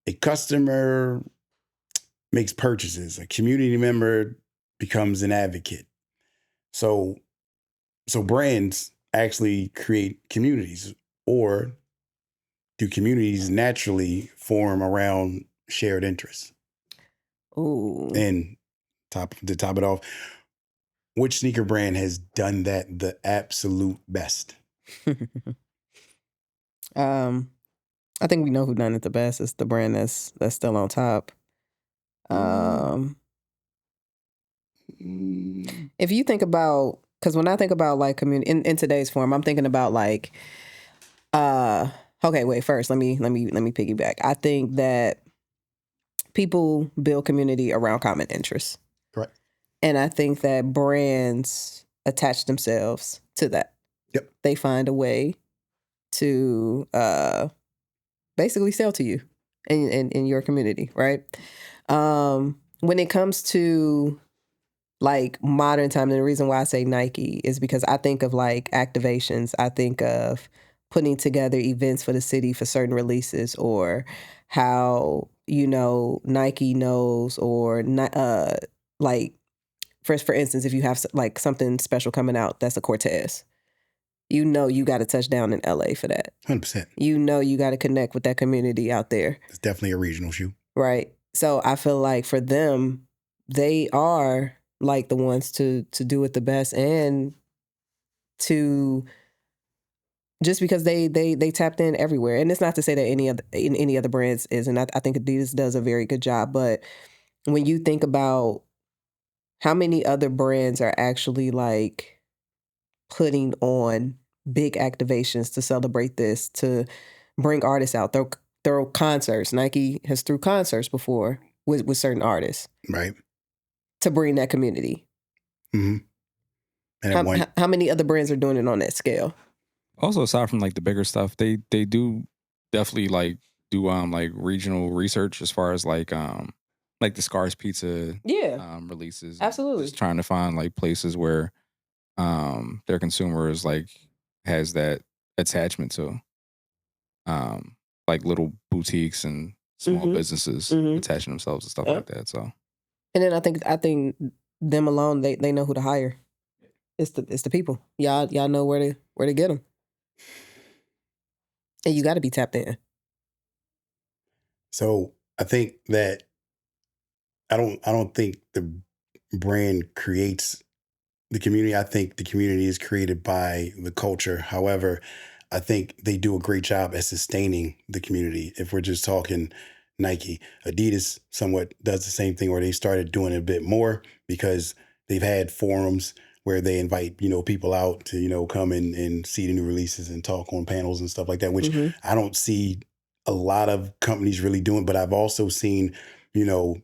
A customer makes purchases. A community member becomes an advocate. So brands actually create communities, or do communities naturally form around shared interests? Ooh. And to top it off, which sneaker brand has done that the absolute best? I think we know who done it the best. It's the brand that's still on top. If you think about, because when I think about like community in today's form, I'm thinking about like, okay, wait, first let me piggyback. I think that people build community around common interests. Correct. And I think that brands attach themselves to that. Yep. They find a way to basically sell to you in your community, right? When it comes to like modern time, and the reason why I say Nike is because I think of like activations. I think of putting together events for the city for certain releases, or how, Nike knows, or like for instance, if you have like something special coming out, that's a Cortez. You got to touch down in LA for that. 100%. You got to connect with that community out there. It's definitely a regional shoe. Right. So I feel like for them, they are like the ones to do it the best, and to just because they tapped in everywhere. And it's not to say that any other brands isn't. I think Adidas does a very good job. But when you think about how many other brands are actually like putting on big activations to celebrate this, to bring artists out, throw concerts. Nike has threw concerts before with certain artists, Right. to bring that community. Mm-hmm. And How many other brands are doing it on that scale? Also, aside from like the bigger stuff, they do definitely like do like regional research as far as like like the Scars Pizza Yeah, releases. absolutely. Just trying to find like places where their consumers like has that attachment to like little boutiques and small businesses attaching themselves and stuff like that. So And then I think them alone, they know who to hire. It's the people. Y'all know where to get them. And you got to be tapped in. So I think that I don't think the brand creates the community. I think the community is created by the culture. However, I think they do a great job at sustaining the community. If we're just talking Nike, Adidas somewhat does the same thing, where they started doing it a bit more because they've had forums where they invite, people out to, come in and see the new releases and talk on panels and stuff like that, which I don't see a lot of companies really doing. But I've also seen, I don't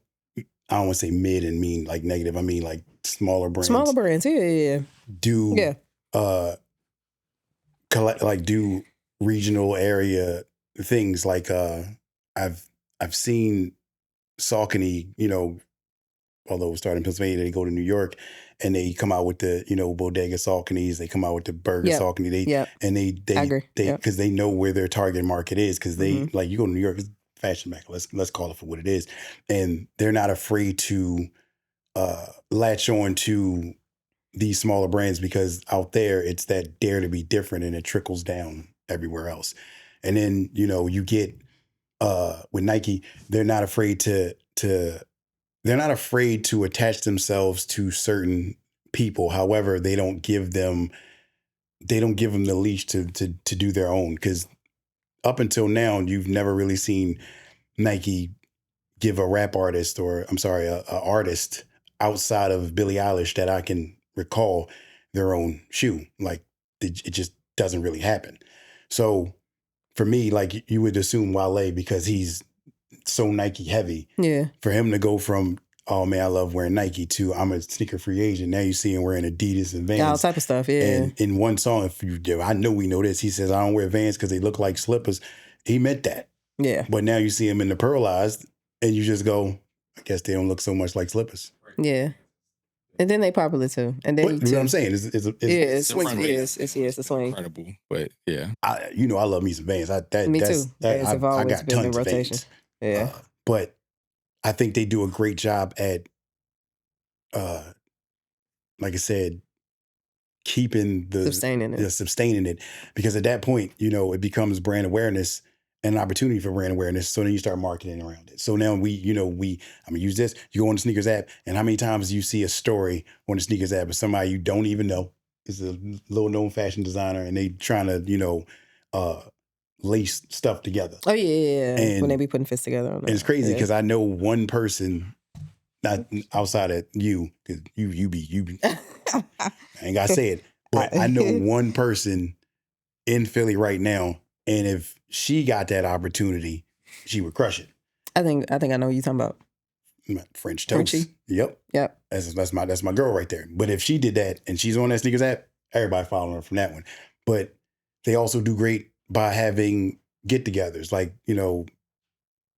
want to say mid and mean like negative. I mean like smaller brands. Yeah. Do do regional area things like I've seen Saucony, although it started in Pennsylvania, they go to New York and they come out with the, Bodega Sauconys, they come out with the Burger Saucony. I agree. Because they know where their target market is, because they like, you go to New York, it's fashion back. Let's call it for what it is. And they're not afraid to latch on to these smaller brands, because out there it's that dare to be different, and it trickles down everywhere else. And then, you get with Nike, they're not afraid to attach themselves to certain people. However, they don't give them the leash to do their own, because up until now, you've never really seen Nike give a rap artist, or a artist outside of Billie Eilish that I can recall, their own shoe. Like it just doesn't really happen. So for me, like, you would assume Wale, because he's so Nike heavy. Yeah. For him to go from, oh man, I love wearing Nike, to I'm a sneaker free agent, now you see him wearing Adidas and Vans. All type of stuff, yeah. And in one song, I know we know this, he says, I don't wear Vans because they look like slippers. He meant that. Yeah. But now you see him in the pearlized, and you just go, I guess they don't look so much like slippers. Yeah. And then they popular too. And then you know what I'm saying? It's swing. It's a swing. Incredible, but yeah. I love me some Vans. Me too. Vans have always been in rotation. Yeah. But I think they do a great job at, like I said, keeping sustaining it, because at that point, it becomes brand awareness and an opportunity for brand awareness. So then you start marketing around it. So now I'm gonna use this. You go on the sneakers app, and how many times do you see a story on the sneakers app of somebody you don't even know is a little known fashion designer, and they trying to, lace stuff together. Oh yeah. And when they be putting fists together on that. And it's crazy because I know one person, not outside of you, because you be I ain't gotta say it, but I know one person in Philly right now, and if she got that opportunity, she would crush it. I think I know what you're talking about. French Toast. Frenchie? Yep. That's my girl right there. But if she did that and she's on that sneakers app, everybody following her from that one. But they also do great by having get-togethers, like,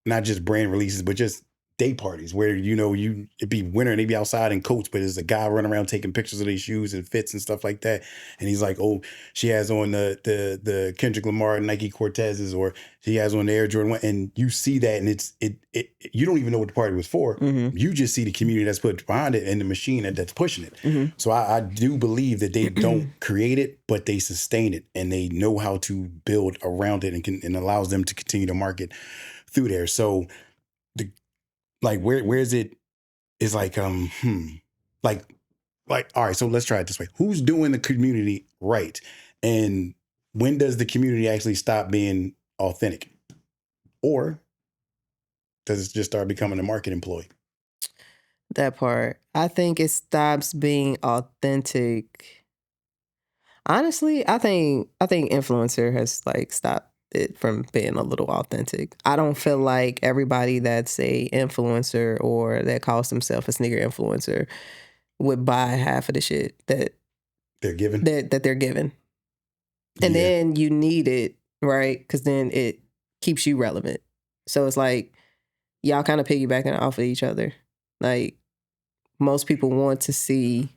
not just brand releases, but just day parties where, it'd be winter and they'd be outside in coats, but there's a guy running around taking pictures of these shoes and fits and stuff like that. And he's like, oh, she has on the Kendrick Lamar Nike Cortezes, or she has on the Air Jordan 1. And you see that, and it you don't even know what the party was for. Mm-hmm. You just see the community that's put behind it and the machine that's pushing it. Mm-hmm. So I do believe that they don't create it, but they sustain it, and they know how to build around it, and allows them to continue to market through there. So where is it? Is like like all right. So let's try it this way: who's doing the community right, and when does the community actually stop being authentic, or does it just start becoming a market employee? That part, I think it stops being authentic. Honestly, I think influencer has stopped it from being a little authentic. I don't feel like everybody that's a influencer or that calls themselves a sneaker influencer would buy half of the shit that they're given. That they're given. And then you need it, right? Because then it keeps you relevant. So it's like, y'all kind of piggybacking off of each other. Like, most people want to see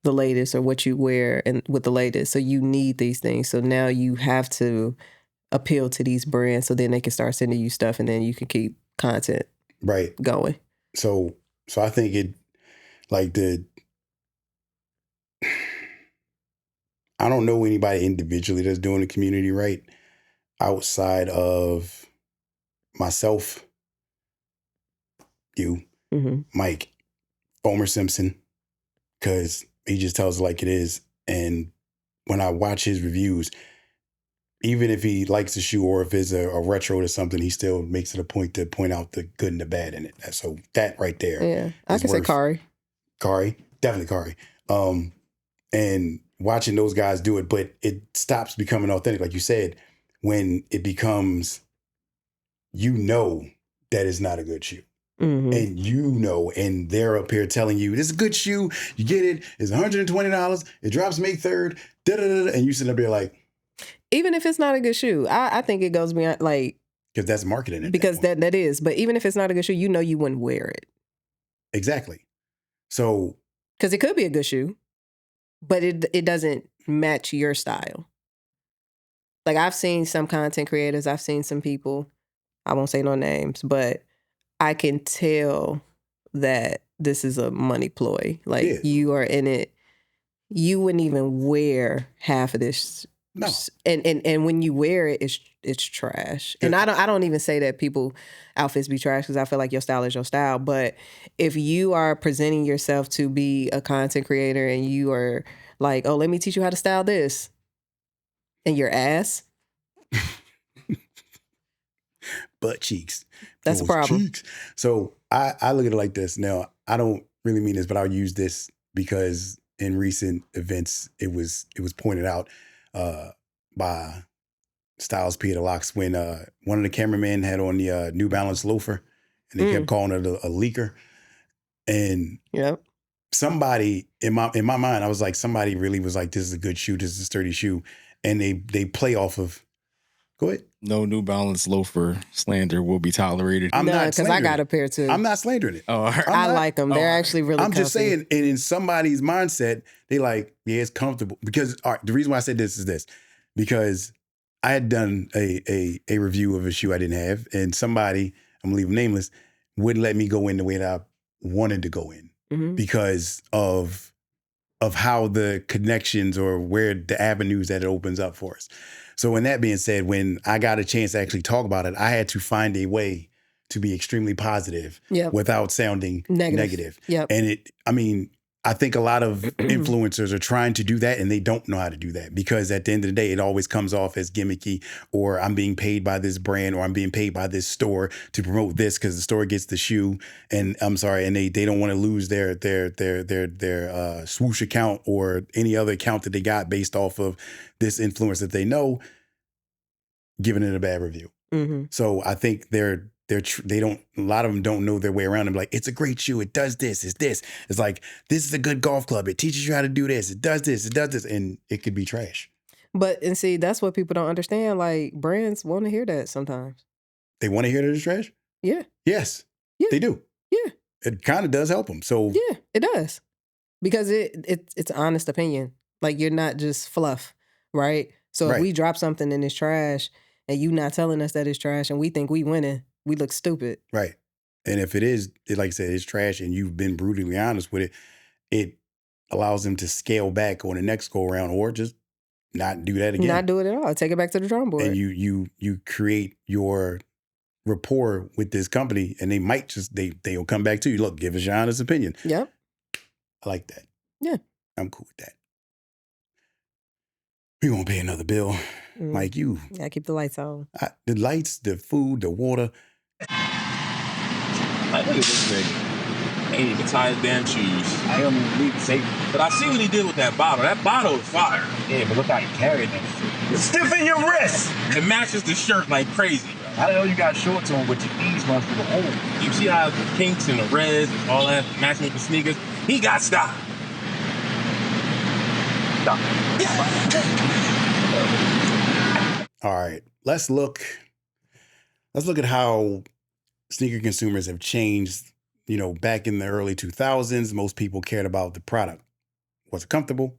the latest or what you wear and with the latest. So you need these things. So now you have to appeal to these brands so then they can start sending you stuff and then you can keep content Right. going. So I think it, like I don't know anybody individually that's doing the community right outside of myself, you, Mm-hmm. Mike, Homer Simpson, because he just tells it like it is. And when I watch his reviews, even if he likes the shoe or if it's a retro or something, he still makes it a point to point out the good and the bad in it. So that right there. Yeah. I is can say worth- Kari. Kari, definitely Kari. And watching those guys do it, but it stops becoming authentic. Like you said, when it becomes, you know that it's not a good shoe. Mm-hmm. And you know, and they're up here telling you, this is a good shoe, you get it, it's $120, it drops May 3rd, da-da-da-da, and you sit up there like, Even if it's not a good shoe, I think it goes beyond, like, because that's marketing at because that point. that is. But even if it's not a good shoe, you know you wouldn't wear it. Exactly. So Because it could be a good shoe, but it doesn't match your style. Like, I've seen some content creators, I've seen some people, I won't say no names, but I can tell that this is a money ploy. Like, Yeah. you are in it, you wouldn't even wear half of this. no, And when you wear it, it's trash. And I don't even say that people outfits be trash because I feel like your style is your style. But if you are presenting yourself to be a content creator and you are like, oh, let me teach you how to style this, and your ass, butt cheeks. That's a Those problem. cheeks. So I look at it like this. Now, I don't really mean this, but I'll use this because in recent events, it was pointed out by Styles P. the Locks when one of the cameramen had on the New Balance loafer and they kept calling it a leaker. And yep. somebody in my mind, I was like, somebody really was like, this is a good shoe, this is a sturdy shoe. And they play off of, go ahead. No New Balance loafer slander will be tolerated. I'm No, not because I slandering got it. a pair too. I'm not slandering it. Oh, I'm I not- like them. They're actually really I'm just comfy. saying, and in somebody's mindset, they like, yeah, it's comfortable. Because all right, the reason why I said this is this, because I had done a review of a shoe I didn't have, and somebody, I'm gonna leave them nameless, wouldn't let me go in the way that I wanted to go in Mhm. because of how the connections or where the avenues that it opens up for us. So, in that being said, when I got a chance to actually talk about it, I had to find a way to be extremely positive Yep. without sounding negative. Yep. And I think a lot of influencers are trying to do that and they don't know how to do that because at the end of the day, it always comes off as gimmicky or I'm being paid by this brand or I'm being paid by this store to promote this because the store gets the shoe and I'm sorry, and they don't want to lose their swoosh account or any other account that they got based off of this influence that they know, giving it a bad review. Mm-hmm. So I think they don't, a lot of them don't know their way around. Them like, it's a great shoe. It does this. It's this. It's like, this is a good golf club. It teaches you how to do this. It does this. It does this. And it could be trash. But, and see, that's what people don't understand. Like, brands want to hear that sometimes. They want to hear that it's trash? Yeah. Yes. Yeah. They do. Yeah. It kind of does help them. So Yeah, it does. Because it's honest opinion. Like, you're not just fluff, right? So if Right. we drop something and it's trash and you not telling us that it's trash and we think we winning, we look stupid. right. And if it is, like I said, it's trash and you've been brutally honest with it, it allows them to scale back on the next go around or just not do that again. Not do it at all. Take it back to the drawing board. And you create your rapport with this company and they might just they'll come back to you. Look, give us your honest opinion. Yep. I like that. Yeah. I'm cool with that. We're gonna pay another bill. Mm. Mike, you Yeah, keep the lights on. the lights, the food, the water. Like, look at this nigga. Ain't even tie his damn shoes. I don't even need to say. But I see what he did with that bottle. That bottle is fire. Yeah, but look how you carried it. Stiffen your wrist. It matches the shirt like crazy. How the hell you got shorts on with your knees run through the hole? You see how the pinks and the reds and all that matching with the sneakers? He got style. Stop. All right. Let's look at how sneaker consumers have changed. Back in the early 2000s, most people cared about the product. Was it comfortable?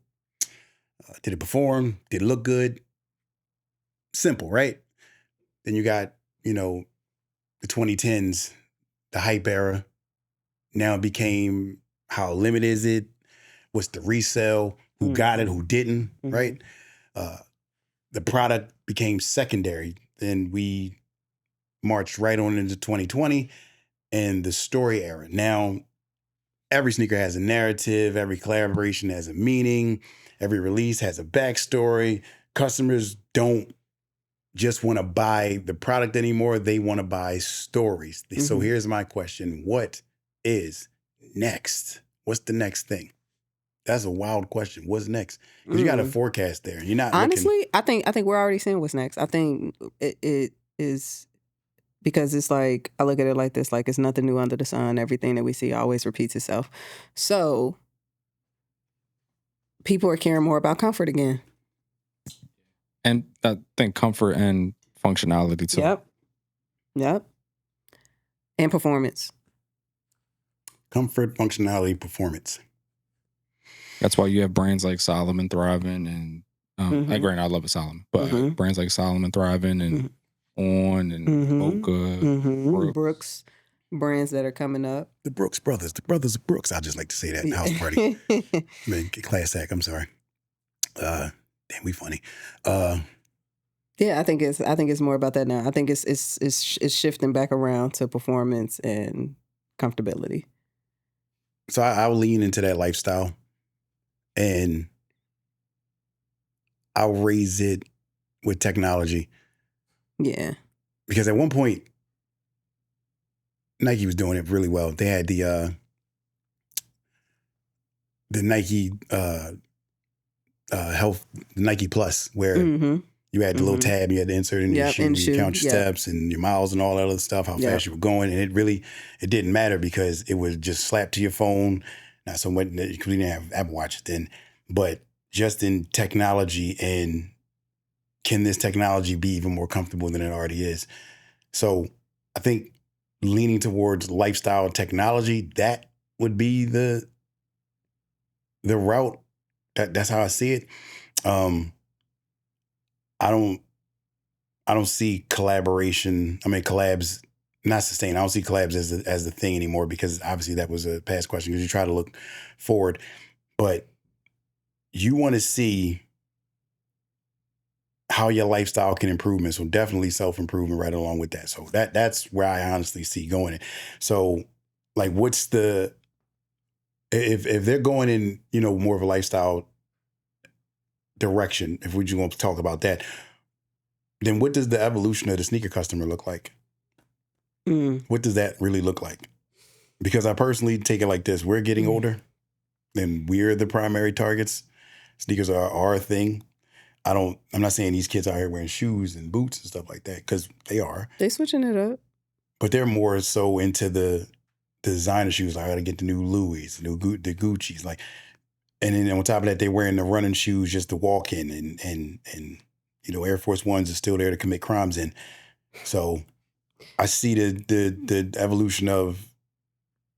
Did it perform? Did it look good? Simple, right? Then you got, the 2010s, the hype era. Now it became how limited is it? What's the resale? Who got it? Who didn't? Right? The product became secondary. Then we marched right on into 2020 and the story era. Now, every sneaker has a narrative. Every collaboration has a meaning. Every release has a backstory. Customers don't just want to buy the product anymore. They want to buy stories. So here's my question. What is next? What's the next thing? That's a wild question. What's next? Because you got a forecast there. You're not honestly. I think we're already seeing what's next. I think it is because it's like I look at it like this: like it's nothing new under the sun. Everything that we see always repeats itself. So people are caring more about comfort again. And I think comfort and functionality too. Yep. And performance. Comfort, functionality, performance. That's why you have brands like Solomon thriving, and granted, I love a Solomon, but brands like Solomon thriving, and On and Mocha, Brooks, brands that are coming up. The Brooks brothers, the brothers of Brooks. I just like to say that in house party. Man, class act. I'm sorry. Damn, we funny. Yeah, I think it's more about that now. I think it's shifting back around to performance and comfortability. So I'll lean into that lifestyle. And I'll raise it with technology. Yeah. Because at one point, Nike was doing it really well. They had the Nike Health, Nike Plus, where you had the little tab, you had to insert in your shoe, you count your steps and your miles and all that other stuff, how fast you were going. And it didn't matter because it was just slapped to your phone. Not so much, because we didn't have Apple Watches then, but just in technology, and can this technology be even more comfortable than it already is? So I think leaning towards lifestyle technology, that would be the route. That's how I see it. I don't see collaboration. I mean, collabs not sustained. I don't see collabs as the thing anymore, because obviously that was a past question, because you try to look forward, but you want to see how your lifestyle can improve. So definitely self-improvement right along with that. So that's where I honestly see going. So like, what's the, if they're going in, more of a lifestyle direction, if we're just going to talk about that, then what does the evolution of the sneaker customer look like? What does that really look like? Because I personally take it like this. We're getting older, and we're the primary targets. Sneakers are our thing. I'm not saying these kids out here wearing shoes and boots and stuff like that, because they are. They switching it up. But they're more so into the designer shoes. Like, I got to get the new Louis, the Gucci's. Like, and then on top of that, they're wearing the running shoes just to walk in, and Air Force Ones are still there to commit crimes in. So I see the evolution of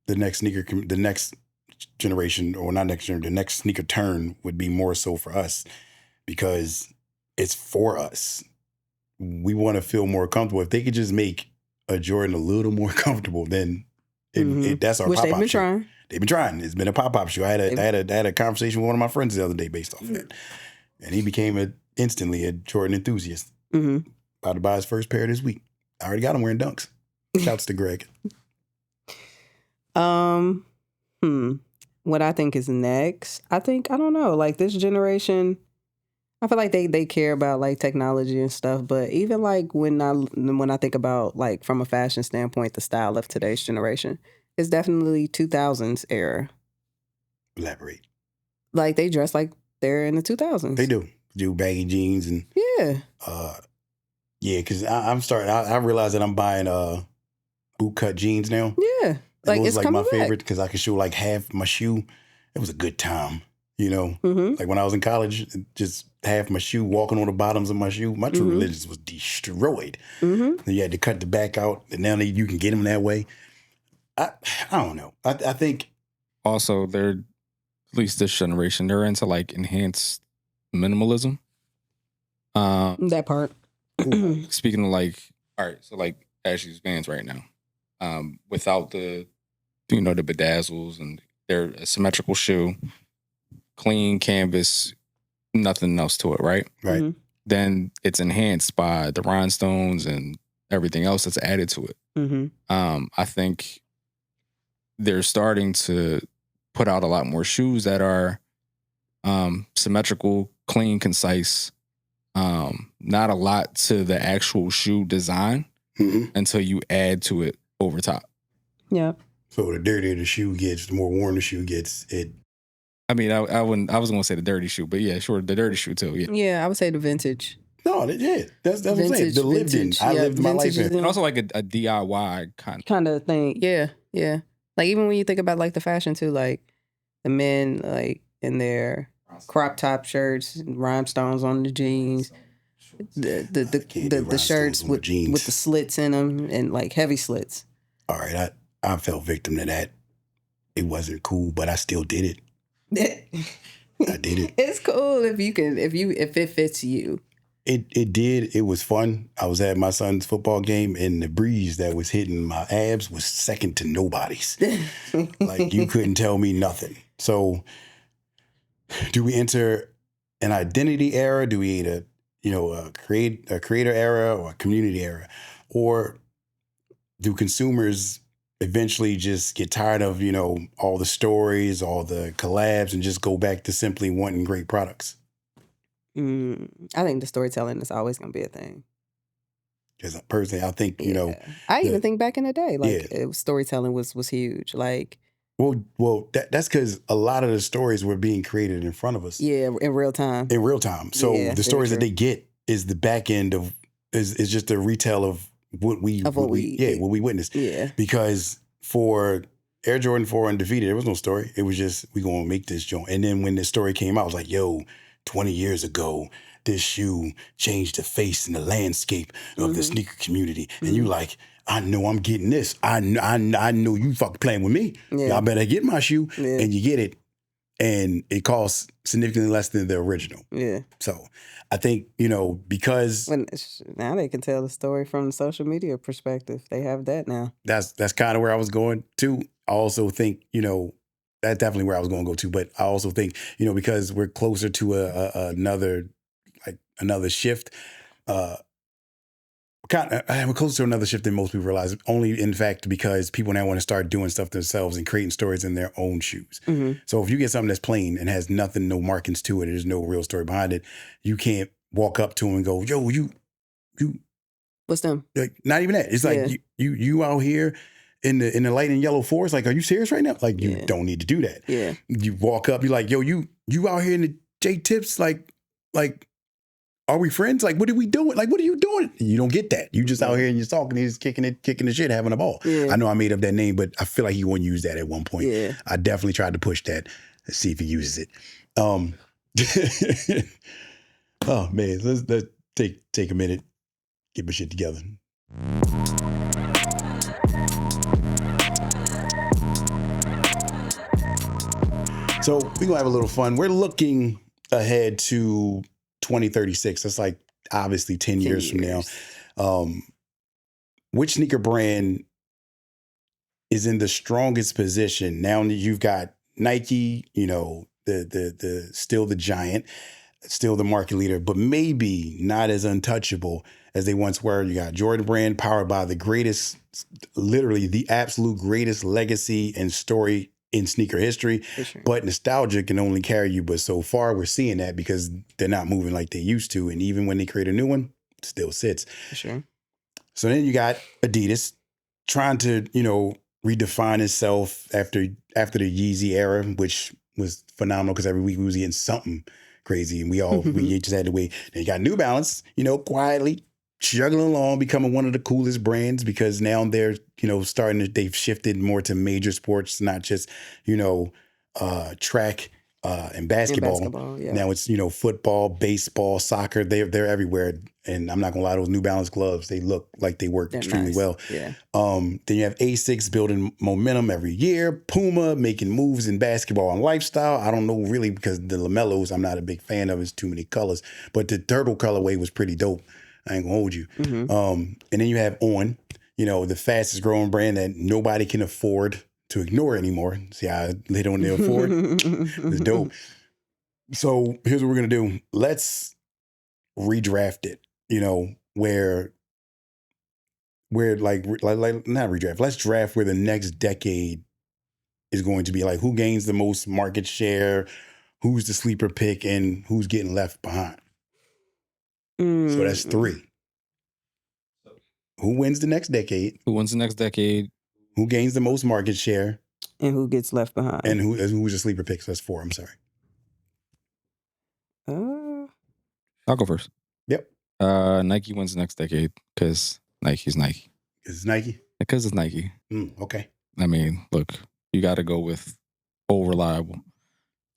the next generation, or not next generation, the next sneaker turn would be more so for us, because it's for us. We want to feel more comfortable. If they could just make a Jordan a little more comfortable, then that's our pop-up shoe. Which they've been trying. They've been trying. It's been a pop-up shoe. I had a conversation with one of my friends the other day based off of that. And he became instantly a Jordan enthusiast. About to buy his first pair this week. I already got him wearing Dunks. Shouts to Greg. What I think is next, I don't know, like this generation, I feel like they care about like technology and stuff, but even like when I think about like from a fashion standpoint, the style of today's generation is definitely 2000s era. Elaborate. Like they dress like they're in the 2000s. They do baggy jeans and because I realize that I'm buying boot cut jeans now. Yeah. Like it's like my favorite, because I can show like half my shoe. It was a good time. You know, Mm-hmm. like when I was in college, just half my shoe, walking on the bottoms of my shoe, my true religion was destroyed. Mm-hmm. And you had to cut the back out, and now you can get them that way. I don't know. I think Also, they're, at least this generation, they're into like enhanced minimalism. That part. Speaking of like, all right, so like Ashley's Vans right now, without the, the bedazzles, and they're a symmetrical shoe, clean canvas, nothing else to it, right? right. Mhm. Then it's enhanced by the rhinestones and everything else that's added to it. Mm-hmm. I think they're starting to put out a lot more shoes that are symmetrical, clean, concise. Not a lot to the actual shoe design until you add to it over top. Yeah. So the dirtier the shoe gets, the more worn the shoe gets. I mean, I wouldn't. I was going to say the dirty shoe, but yeah, sure, the dirty shoe too. Yeah, Yeah, I would say the vintage. No, yeah, that's what I'm saying. The lived in. I lived my life in. and also like a DIY kind of thing. Yeah, yeah. Like even when you think about like the fashion too, like the men like in their crop top shirts, rhinestones on the jeans, the shirts with the slits in them and like heavy slits. All right, I fell victim to that. It wasn't cool, but I still did it. I did it. It's cool if it fits you. It did. It was fun. I was at my son's football game, and the breeze that was hitting my abs was second to nobody's. Like you couldn't tell me nothing. So, do we enter an identity era? Do we enter, a creator era or a community era, or do consumers eventually just get tired of all the stories, all the collabs, and just go back to simply wanting great products? I think the storytelling is always going to be a thing. Because personally, I think I even think back in the day, like storytelling was huge. Like, well, that's because a lot of the stories were being created in front of us. Yeah, in real time. In real time. So the stories that they get is the back end of is just a retell of what we witnessed. Yeah. Because for Air Jordan 4 Undefeated, there was no story. It was just, we gonna make this joint. And then when the story came out, I was like, yo, 20 years ago, this shoe changed the face and the landscape of the sneaker community. And you like, I know I'm getting this. I know you fucking playing with me. Yeah. Y'all better get my shoe. Yeah. And you get it. And it costs significantly less than the original. Yeah. So I think, because now they can tell the story from the social media perspective. They have that now. that's kind of where I was going to. I also think, that's definitely where I was going to go to. But I also think, because we're closer to another shift, we're closer to another shift than most people realize. Only in fact because people now want to start doing stuff themselves and creating stories in their own shoes. Mm-hmm. So if you get something that's plain and has nothing, no markings to it, there's no real story behind it, you can't walk up to them and go, yo, you What's them? like, not even that. It's like you out here in the light and yellow forest. Like, are you serious right now? Like, you don't need to do that. Yeah. You walk up, you're like, yo, you out here in the J Tips, like, are we friends? Like, what are we doing? Like, what are you doing? You don't get that. You just out here and you're talking, he's kicking the shit, having a ball. Yeah. I know I made up that name, but I feel like he won't use that at one point. Yeah. I definitely tried to push that. Let's see if he uses it. Oh man, let's take a minute, get my shit together. So we're gonna have a little fun. We're looking ahead to 2036. That's like obviously 10 years from now. Which sneaker brand is in the strongest position now that you've got Nike, the still the giant, still the market leader, but maybe not as untouchable as they once were. You got Jordan Brand, powered by the greatest, literally the absolute greatest legacy and story in sneaker history. Sure. But nostalgia can only carry you but so far. We're seeing that because they're not moving like they used to. And even when they create a new one, it still sits. For sure. So then you got Adidas trying to, redefine itself after the Yeezy era, which was phenomenal because every week we was getting something crazy, and we just had to wait. Then you got New Balance, quietly struggling along, becoming one of the coolest brands because now they're, they've shifted more to major sports, not just, track and basketball. yeah. Now it's football, baseball, soccer. They're everywhere. And I'm not gonna lie, those New Balance gloves, they look like they work extremely nice. well. Yeah. Then you have Asics building momentum every year. Puma making moves in basketball and lifestyle. I don't know really because the LaMelos I'm not a big fan of. It's too many colors. But the turtle colorway was pretty dope. I ain't gonna hold you. And then you have On, the fastest growing brand that nobody can afford to ignore anymore. See how I lit on the afford? It's dope. So here's what we're gonna do. Let's redraft it. Where like not redraft. Let's draft where the next decade is going to be, like who gains the most market share, who's the sleeper pick, and who's getting left behind. So that's 3. Who wins the next decade? Who wins the next decade? Who gains the most market share? And who gets left behind? And who's the sleeper pick? So that's 4. I'm sorry. I'll go first. Yep. Nike wins the next decade because Nike's Nike. Is it Nike? Because it's Nike. Okay. I mean, look, you got to go with full reliable.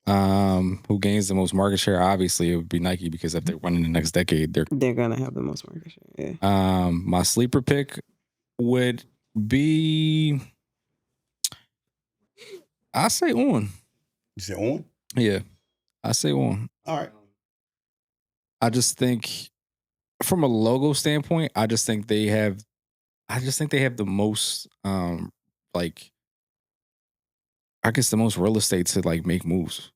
Who gains the most market share? Obviously, it would be Nike because if they're winning the next decade, they're gonna have the most market share. Yeah. My sleeper pick would be, I say On. You said On? Yeah, I say On. All right. I just think, from a logo standpoint, I just think they have the most, like, I guess the most real estate to like make moves,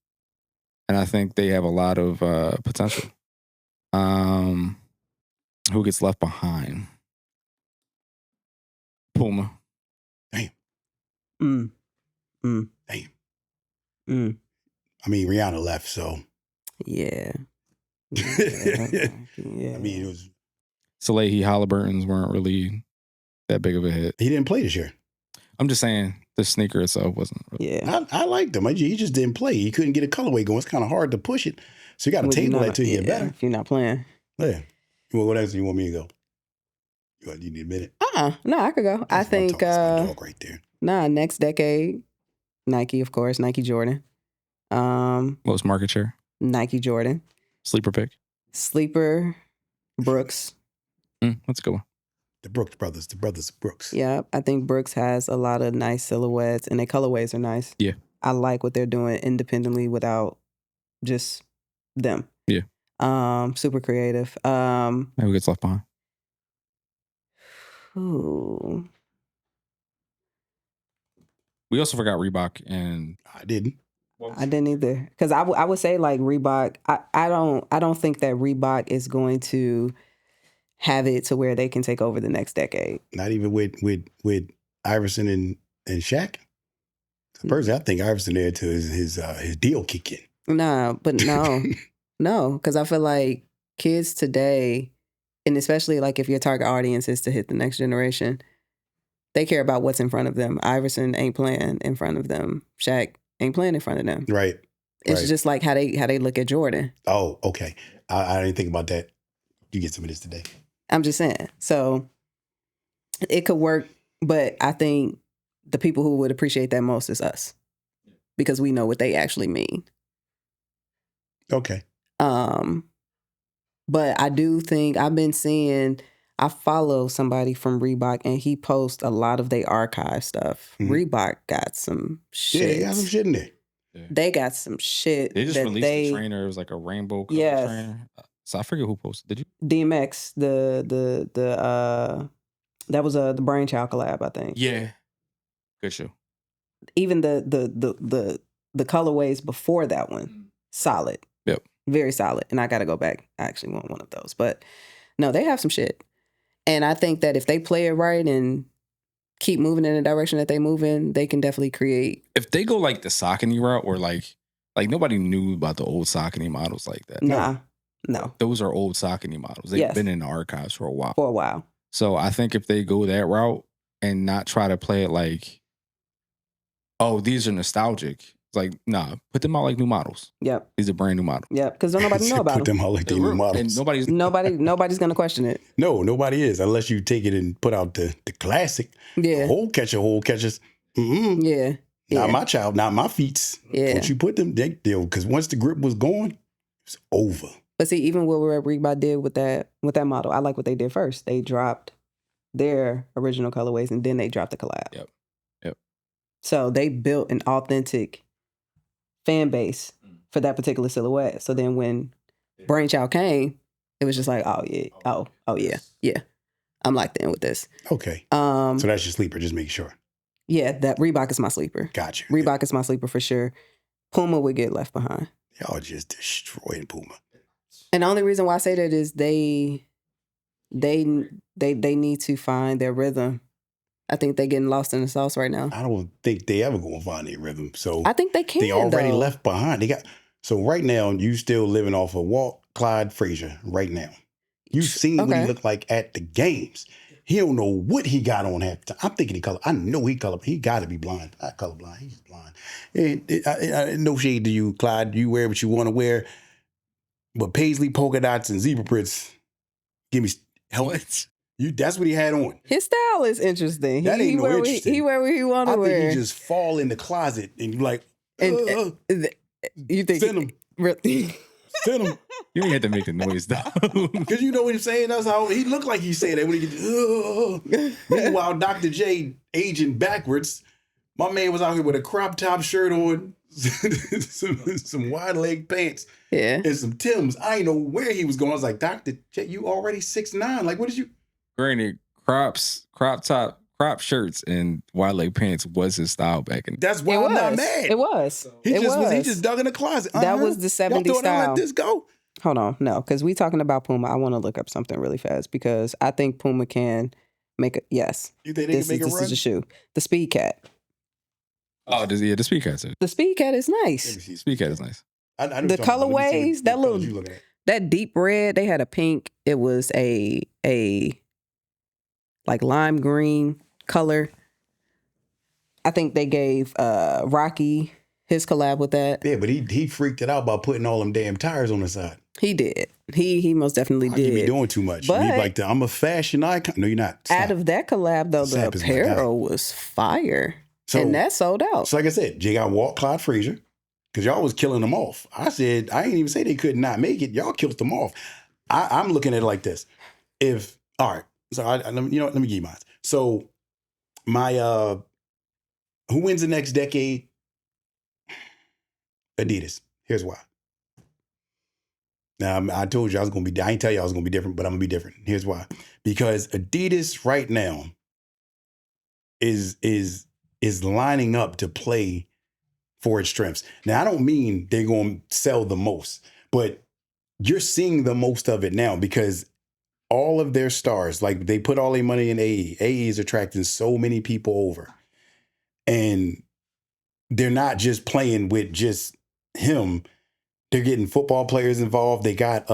and I think they have a lot of potential. Who gets left behind? Puma. Damn. Damn. I mean, Rihanna left, so. Yeah. I mean, it was. Salehi Halliburton's weren't really that big of a hit. He didn't play this year. I'm just saying the sneaker itself wasn't. Really. Yeah. I liked him. He just didn't play. He couldn't get a colorway going. It's kind of hard to push it. So you got to table that till you get better. If you're not playing. Yeah. Well, what else do you want me to go? You need a minute? No, I could go. I think that's my dog right there. Next decade, Nike, of course, Nike Jordan. Most market share? Nike Jordan. Sleeper pick? Sleeper, Brooks. That's a good one. The Brooks brothers, Brooks. Yeah, I think Brooks has a lot of nice silhouettes and their colorways are nice. Yeah. I like what they're doing independently without just them. Yeah. Super creative. Who gets left behind? Ooh. We also forgot Reebok, and I didn't. I didn't either, because I would say like Reebok. I don't think that Reebok is going to have it to where they can take over the next decade. Not even with Iverson and Shaq. Personally, I think Iverson there till his deal kick in. No, but no, because I feel like kids today, and especially like if your target audience is to hit the next generation, they care about what's in front of them. Iverson ain't playing in front of them. Shaq ain't playing in front of them. Right. It's just like how they look at Jordan. Oh, okay. I didn't think about that. You get some of this today. I'm just saying. So it could work, but I think the people who would appreciate that most is us, because we know what they actually mean. Okay. But I do think I follow somebody from Reebok and he posts a lot of their archive stuff. Mm-hmm. Reebok got some shit. Yeah, they got some shit in there. Yeah. They got some shit. They just released a trainer. It was like a rainbow color trainer. So I forget who posted. Did you? DMX, that was the Brainchild collab, I think. Yeah. Good show. Even the colorways before that one, solid. Yep. Very solid. And I got to go back. I actually want one of those. But no, they have some shit. And I think that if they play it right and keep moving in the direction that they move in, they can definitely create. If they go like the Saucony route, or like nobody knew about the old Saucony models like that. No. Those are old Saucony models. They've been in the archives for a while. So I think if they go that route and not try to play it like, oh, these are nostalgic. It's like, nah, put them out like new models. Yep. These are brand new models. Yep. Because nobody know about them. Put them out like new models. And nobody's going to question it. No, nobody is, unless you take it and put out the classic. Yeah. Hole catchers. Mm-hmm. Yeah. Yeah. Not my child, not my feet. Yeah. Once you put them, because once the grip was gone, it's over. But see, even what Reebok did with that model, I like what they did first. They dropped their original colorways and then they dropped the collab. Yep. So they built an authentic fan base for that particular silhouette. So then when Brainchild came, it was just like, oh yeah, I'm locked in with this. Okay. So that's your sleeper, just making sure. Yeah, that Reebok is my sleeper. Gotcha. Reebok is my sleeper for sure. Puma would get left behind. Y'all just destroying Puma. And the only reason why I say that is they need to find their rhythm. I think they're getting lost in the sauce right now. I don't think they ever gonna find their rhythm. So I think they can. They already though. left behind. So right now you still living off of Walt Clyde Frazier right now. You seen what he looked like at the games. He don't know what he got on half the time. I'm thinking I know he color. He got to be blind. Not colorblind. He's blind. No shade to you, Clyde. You wear what you want to wear. But paisley, polka dots, and zebra prints. Give me What? That's what he had on. His style is interesting. That ain't no interesting. He wear what he want I to wear. think he just fall in the closet and you like, And you think send him. Really? Send him. You ain't had to make the noise though. Because you know what he's saying? That's how he looked like he said that when he get. Meanwhile, Dr. J aging backwards. My man was out here with a crop top shirt on, some wide leg pants, Yeah. and some Timbs. I didn't know where he was going. I was like, Dr. J, you already 6'9". Like, what did you? Granted, crop shirts and wide leg pants was his style back in. That's why I'm not mad. It was. He It was. just dug in the closet. That was the 70s Y'all thought I style. let this go? Hold on. No, because we talking about Puma. I want to look up something really fast because I think Puma can make a, yes. You think they can make a This run? is a shoe. The Speed Cat. Oh, the Speed Cat. The Speed Cat is Let me nice. see. Speed Cat is nice. I know The you're talking about. Let me see colorways, that what colors little- you looking at. That deep red, they had a pink. It was a like lime green color. I think they gave Rocky his collab with that. Yeah, but he freaked it out by putting all them damn tires on the side. He did. He most definitely I could be did. doing too much. But- You like I'm a fashion icon. No, you're not. Stop. Out of that collab though, the Sap is my guy. apparel was fire. So- and that sold out. So like I said, Jay got Walt Clyde Frazier because y'all was killing them off. I said I ain't even say they could not make it. Y'all killed them off. I'm looking at it like this. All right, so let me give you mine. So my who wins the next decade? Adidas. Here's why. Now I told you I was gonna be. I ain't tell you I was gonna be different, but I'm gonna be different. Here's why. Because Adidas right now is lining up to play for its strengths. Now I don't mean they're gonna sell the most, but you're seeing the most of it now because all of their stars, like they put all their money in AE. AE is attracting so many people over, and they're not just playing with just him. They're getting football players involved. They got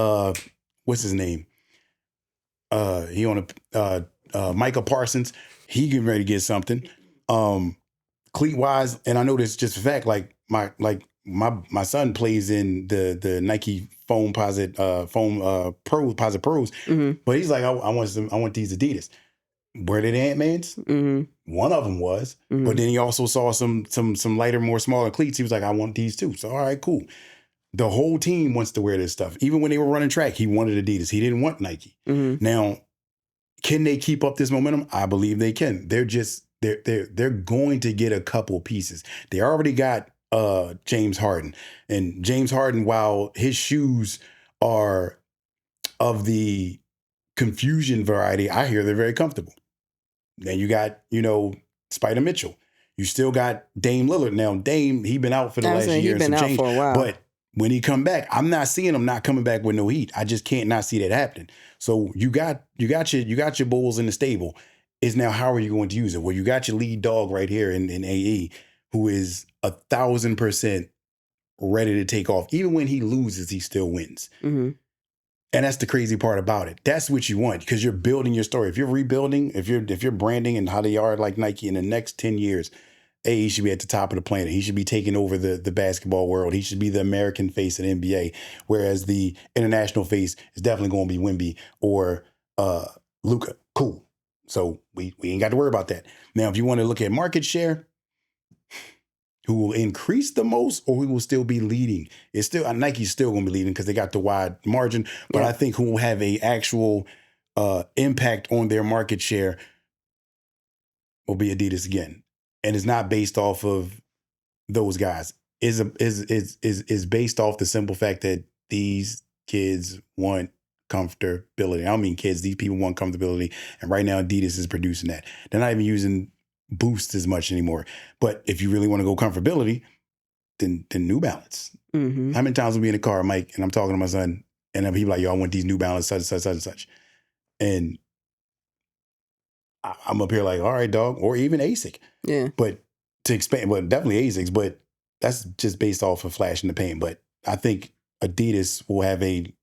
what's his name? He on a Micah Parsons. He getting ready to get something. Cleat wise, and I know this just a fact. Like my son plays in the Nike Foam Posit Posit Pros, Mm-hmm. but he's like, I want these Adidas. Were they the Ant-Mans? Mm-hmm. One of them was, Mm-hmm. but then he also saw some lighter, more smaller cleats. He was like, I want these too. So all right, cool. The whole team wants to wear this stuff. Even when they were running track, he wanted Adidas. He didn't want Nike. Mm-hmm. Now, can they keep up this momentum? I believe they can. They're going to get a couple pieces. They already got James Harden. And James Harden, while his shoes are of the confusion variety, I hear they're very comfortable. Then you got, Spider Mitchell. You still got Dame Lillard. Now, Dame, he been out for the last year He's and been some out change. for a while. But when he come back, I'm not seeing him not coming back with no heat. I just can't not see that happening. So you got your bulls in the stable. Is now how are you going to use it? Well, you got your lead dog right here in AE, who is 1,000% ready to take off. Even when he loses, he still wins. Mm-hmm. And that's the crazy part about it. That's what you want because you're building your story. If you're rebuilding, if you're branding and how they are like Nike in the next 10 years, he should be at the top of the planet. He should be taking over the basketball world. He should be the American face of the NBA, whereas the international face is definitely going to be Wemby or Luka. Cool. So we ain't got to worry about that. Now, if you want to look at market share, who will increase the most or who will still be leading. It's still Nike's still going to be leading because they got the wide margin, but Yeah. I think who will have a actual impact on their market share will be Adidas again, and it's not based off of those guys. Is based off the simple fact that these kids want comfortability. I don't mean kids; these people want comfortability, and right now Adidas is producing that. They're not even using Boost as much anymore. But if you really want to go comfortability, then New Balance. Mm-hmm. How many times will be in the car, Mike, and I'm talking to my son, and then people like, yo, I want these New Balance, such, such, such, and such. And I'm up here like, all right, dog, or even ASIC. Yeah. But to expand, well, definitely ASICs, but that's just based off of flash in the pan. But I think Adidas will have a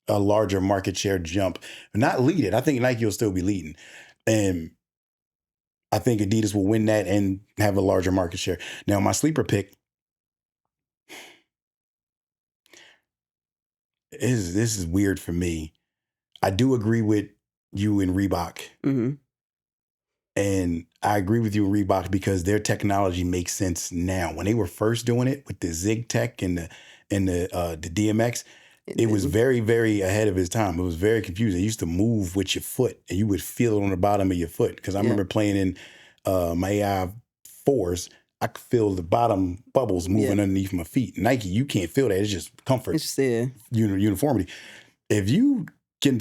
larger market share jump. Not lead it. I think Nike will still be leading. And I think Adidas will win that and have a larger market share. Now, my sleeper pick this is weird for me. I do agree with you in Reebok. Mm-hmm. And I agree with you in Reebok because their technology makes sense now. When they were first doing it with the Zig Tech and the DMX, it was very, very ahead of its time. It was very confusing. It used to move with your foot, and you would feel it on the bottom of your foot. Because I remember playing in my AI 4s, I could feel the bottom bubbles moving underneath my feet. Nike, you can't feel that. It's just comfort, It's just, uniformity. If you can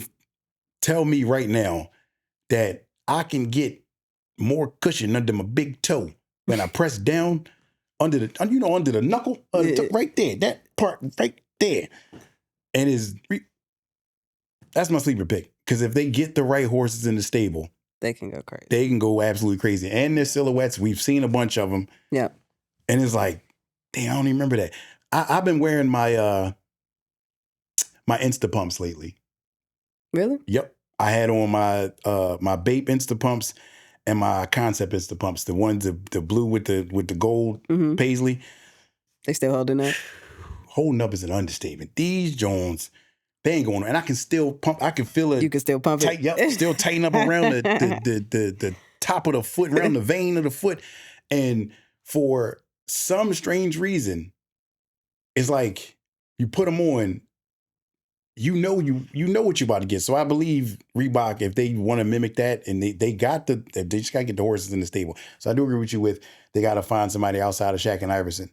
tell me right now that I can get more cushion under my big toe when I press down under the knuckle, right there, that part right there. And that's my sleeper pick. Because if they get the right horses in the stable, they can go crazy. They can go absolutely crazy. And their silhouettes, we've seen a bunch of them. Yeah. And it's like, damn, I don't even remember that. I've been wearing my my Insta Pumps lately. Really? Yep. I had on my my Bape Insta Pumps and my Concept Insta Pumps, the ones the blue with the gold paisley. They still holding up? Holding up is an understatement. These Jones, they ain't going on. And I can still pump. I can feel it. You can still pump it. Yep, still tighten up around the top of the foot, around the vein of the foot. And for some strange reason, it's like you put them on, you know what you're about to get. So I believe Reebok, if they want to mimic that, and they just got to get the horses in the stable. So I do agree with you with they got to find somebody outside of Shaq and Iverson.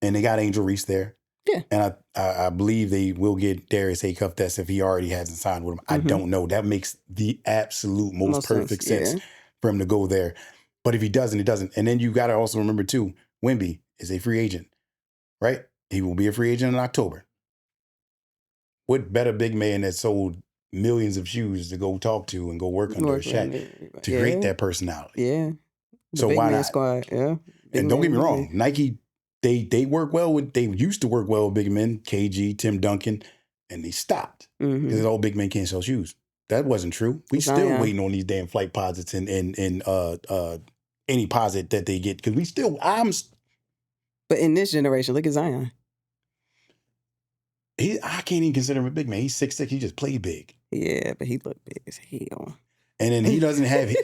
And they got Angel Reese there. Yeah. And I believe they will get Darius Haycuff if he already hasn't signed with him. I don't know. That makes the absolute most perfect sense for him to go there. But if he doesn't, he doesn't. And then you got to also remember, too, Wemby is a free agent, right? He will be a free agent in October. What better big man that sold millions of shoes to go talk to and go work under a Shaq to create that personality? Yeah. So why not? Squad, yeah. And don't get me wrong, Nike, they work well with, they used to work well with big men, KG, Tim Duncan, and they stopped because all big men can't sell shoes. That wasn't true. We still waiting on these damn flight posits and any posit that they get because we still, But in this generation, look at Zion. I can't even consider him a big man. He's 6'6". He just played big. Yeah, but he looked big as hell. And then he doesn't have,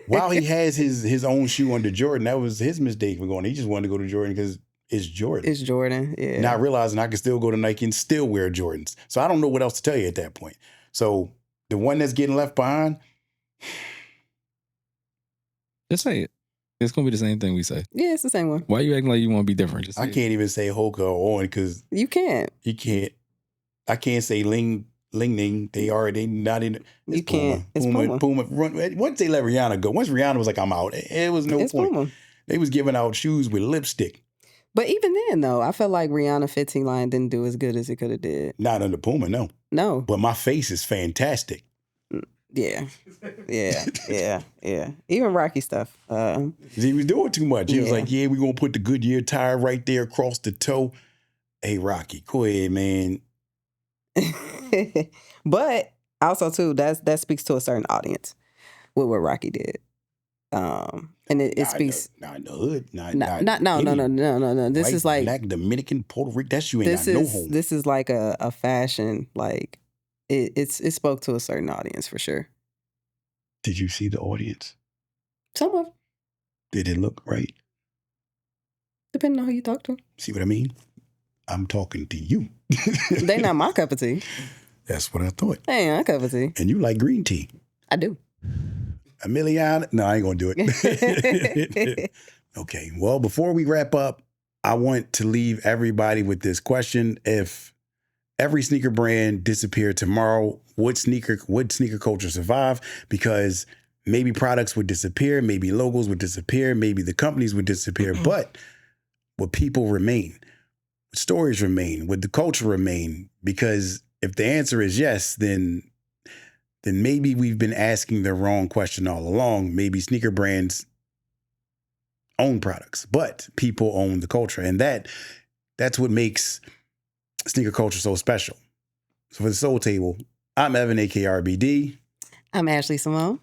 while he has his own shoe under Jordan, that was his mistake for going. He just wanted to go to Jordan because it's Jordan. It's Jordan, yeah. Not realizing I can still go to Nike and still wear Jordans. So I don't know what else to tell you at that point. So the one that's getting left behind. Just say it. It's going to be the same thing we say. Yeah, it's the same one. Why are you acting like you want to be different? Just I can't even say Hoka or On because you can't. You can't. I can't say Ling Ning. They not in. You can't. It's Puma. Once they let Rihanna go, once Rihanna was like, I'm out, it was no point. Puma. They was giving out shoes with lipstick. But even then, though, I felt like Rihanna 15 line didn't do as good as it could have did. Not under Puma, no. No. But my face is fantastic. Yeah. Even Rocky stuff. He was doing too much. He was like, we're going to put the Goodyear tire right there across the toe. Hey, Rocky, go ahead, man. But also, too, that speaks to a certain audience with what Rocky did. And it speaks. Not in the hood. No. This white, is like Black, Dominican, Puerto Rico. That's you ain't got no home. This is like a fashion, like it spoke to a certain audience for sure. Did you see the audience? Some of them. Did it look right? Depending on who you talk to. See what I mean? I'm talking to you. They not my cup of tea. That's what I thought. They ain't my cup of tea. And you like green tea. I do. Emiliana? No, I ain't going to do it. Okay. Well, before we wrap up, I want to leave everybody with this question. If every sneaker brand disappeared tomorrow, would sneaker culture survive? Because maybe products would disappear, maybe logos would disappear, maybe the companies would disappear, but would people remain? Would stories remain? Would the culture remain? Because if the answer is yes, then maybe we've been asking the wrong question all along. Maybe sneaker brands own products, but people own the culture. And that's what makes sneaker culture so special. So for the Soul Table, I'm Evan, aka RBD. I'm Ashley Simone.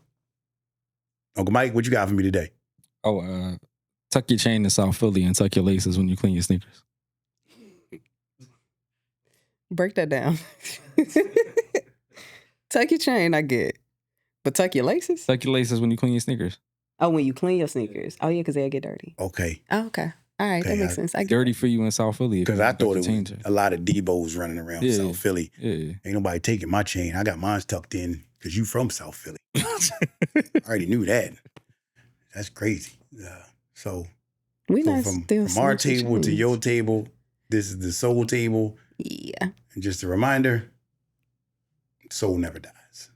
Uncle Mike, what you got for me today? Oh, tuck your chain in South Philly and tuck your laces when you clean your sneakers. Break that down. Tuck your chain, I get. But tuck your laces? Tuck your laces when you clean your sneakers. Oh, when you clean your sneakers. Oh, yeah, because they'll get dirty. Okay. Oh, okay. All right, Okay, that makes sense. I get Dirty for you in South Philly. Because I thought it was a lot of Debos running around Yeah. South Philly. Yeah. Ain't nobody taking my chain. I got mine tucked in because you from South Philly. I already knew that. That's crazy. So We not from still our snitching table to chains. your table, this is the Soul Table. Yeah. And just a reminder, soul never dies.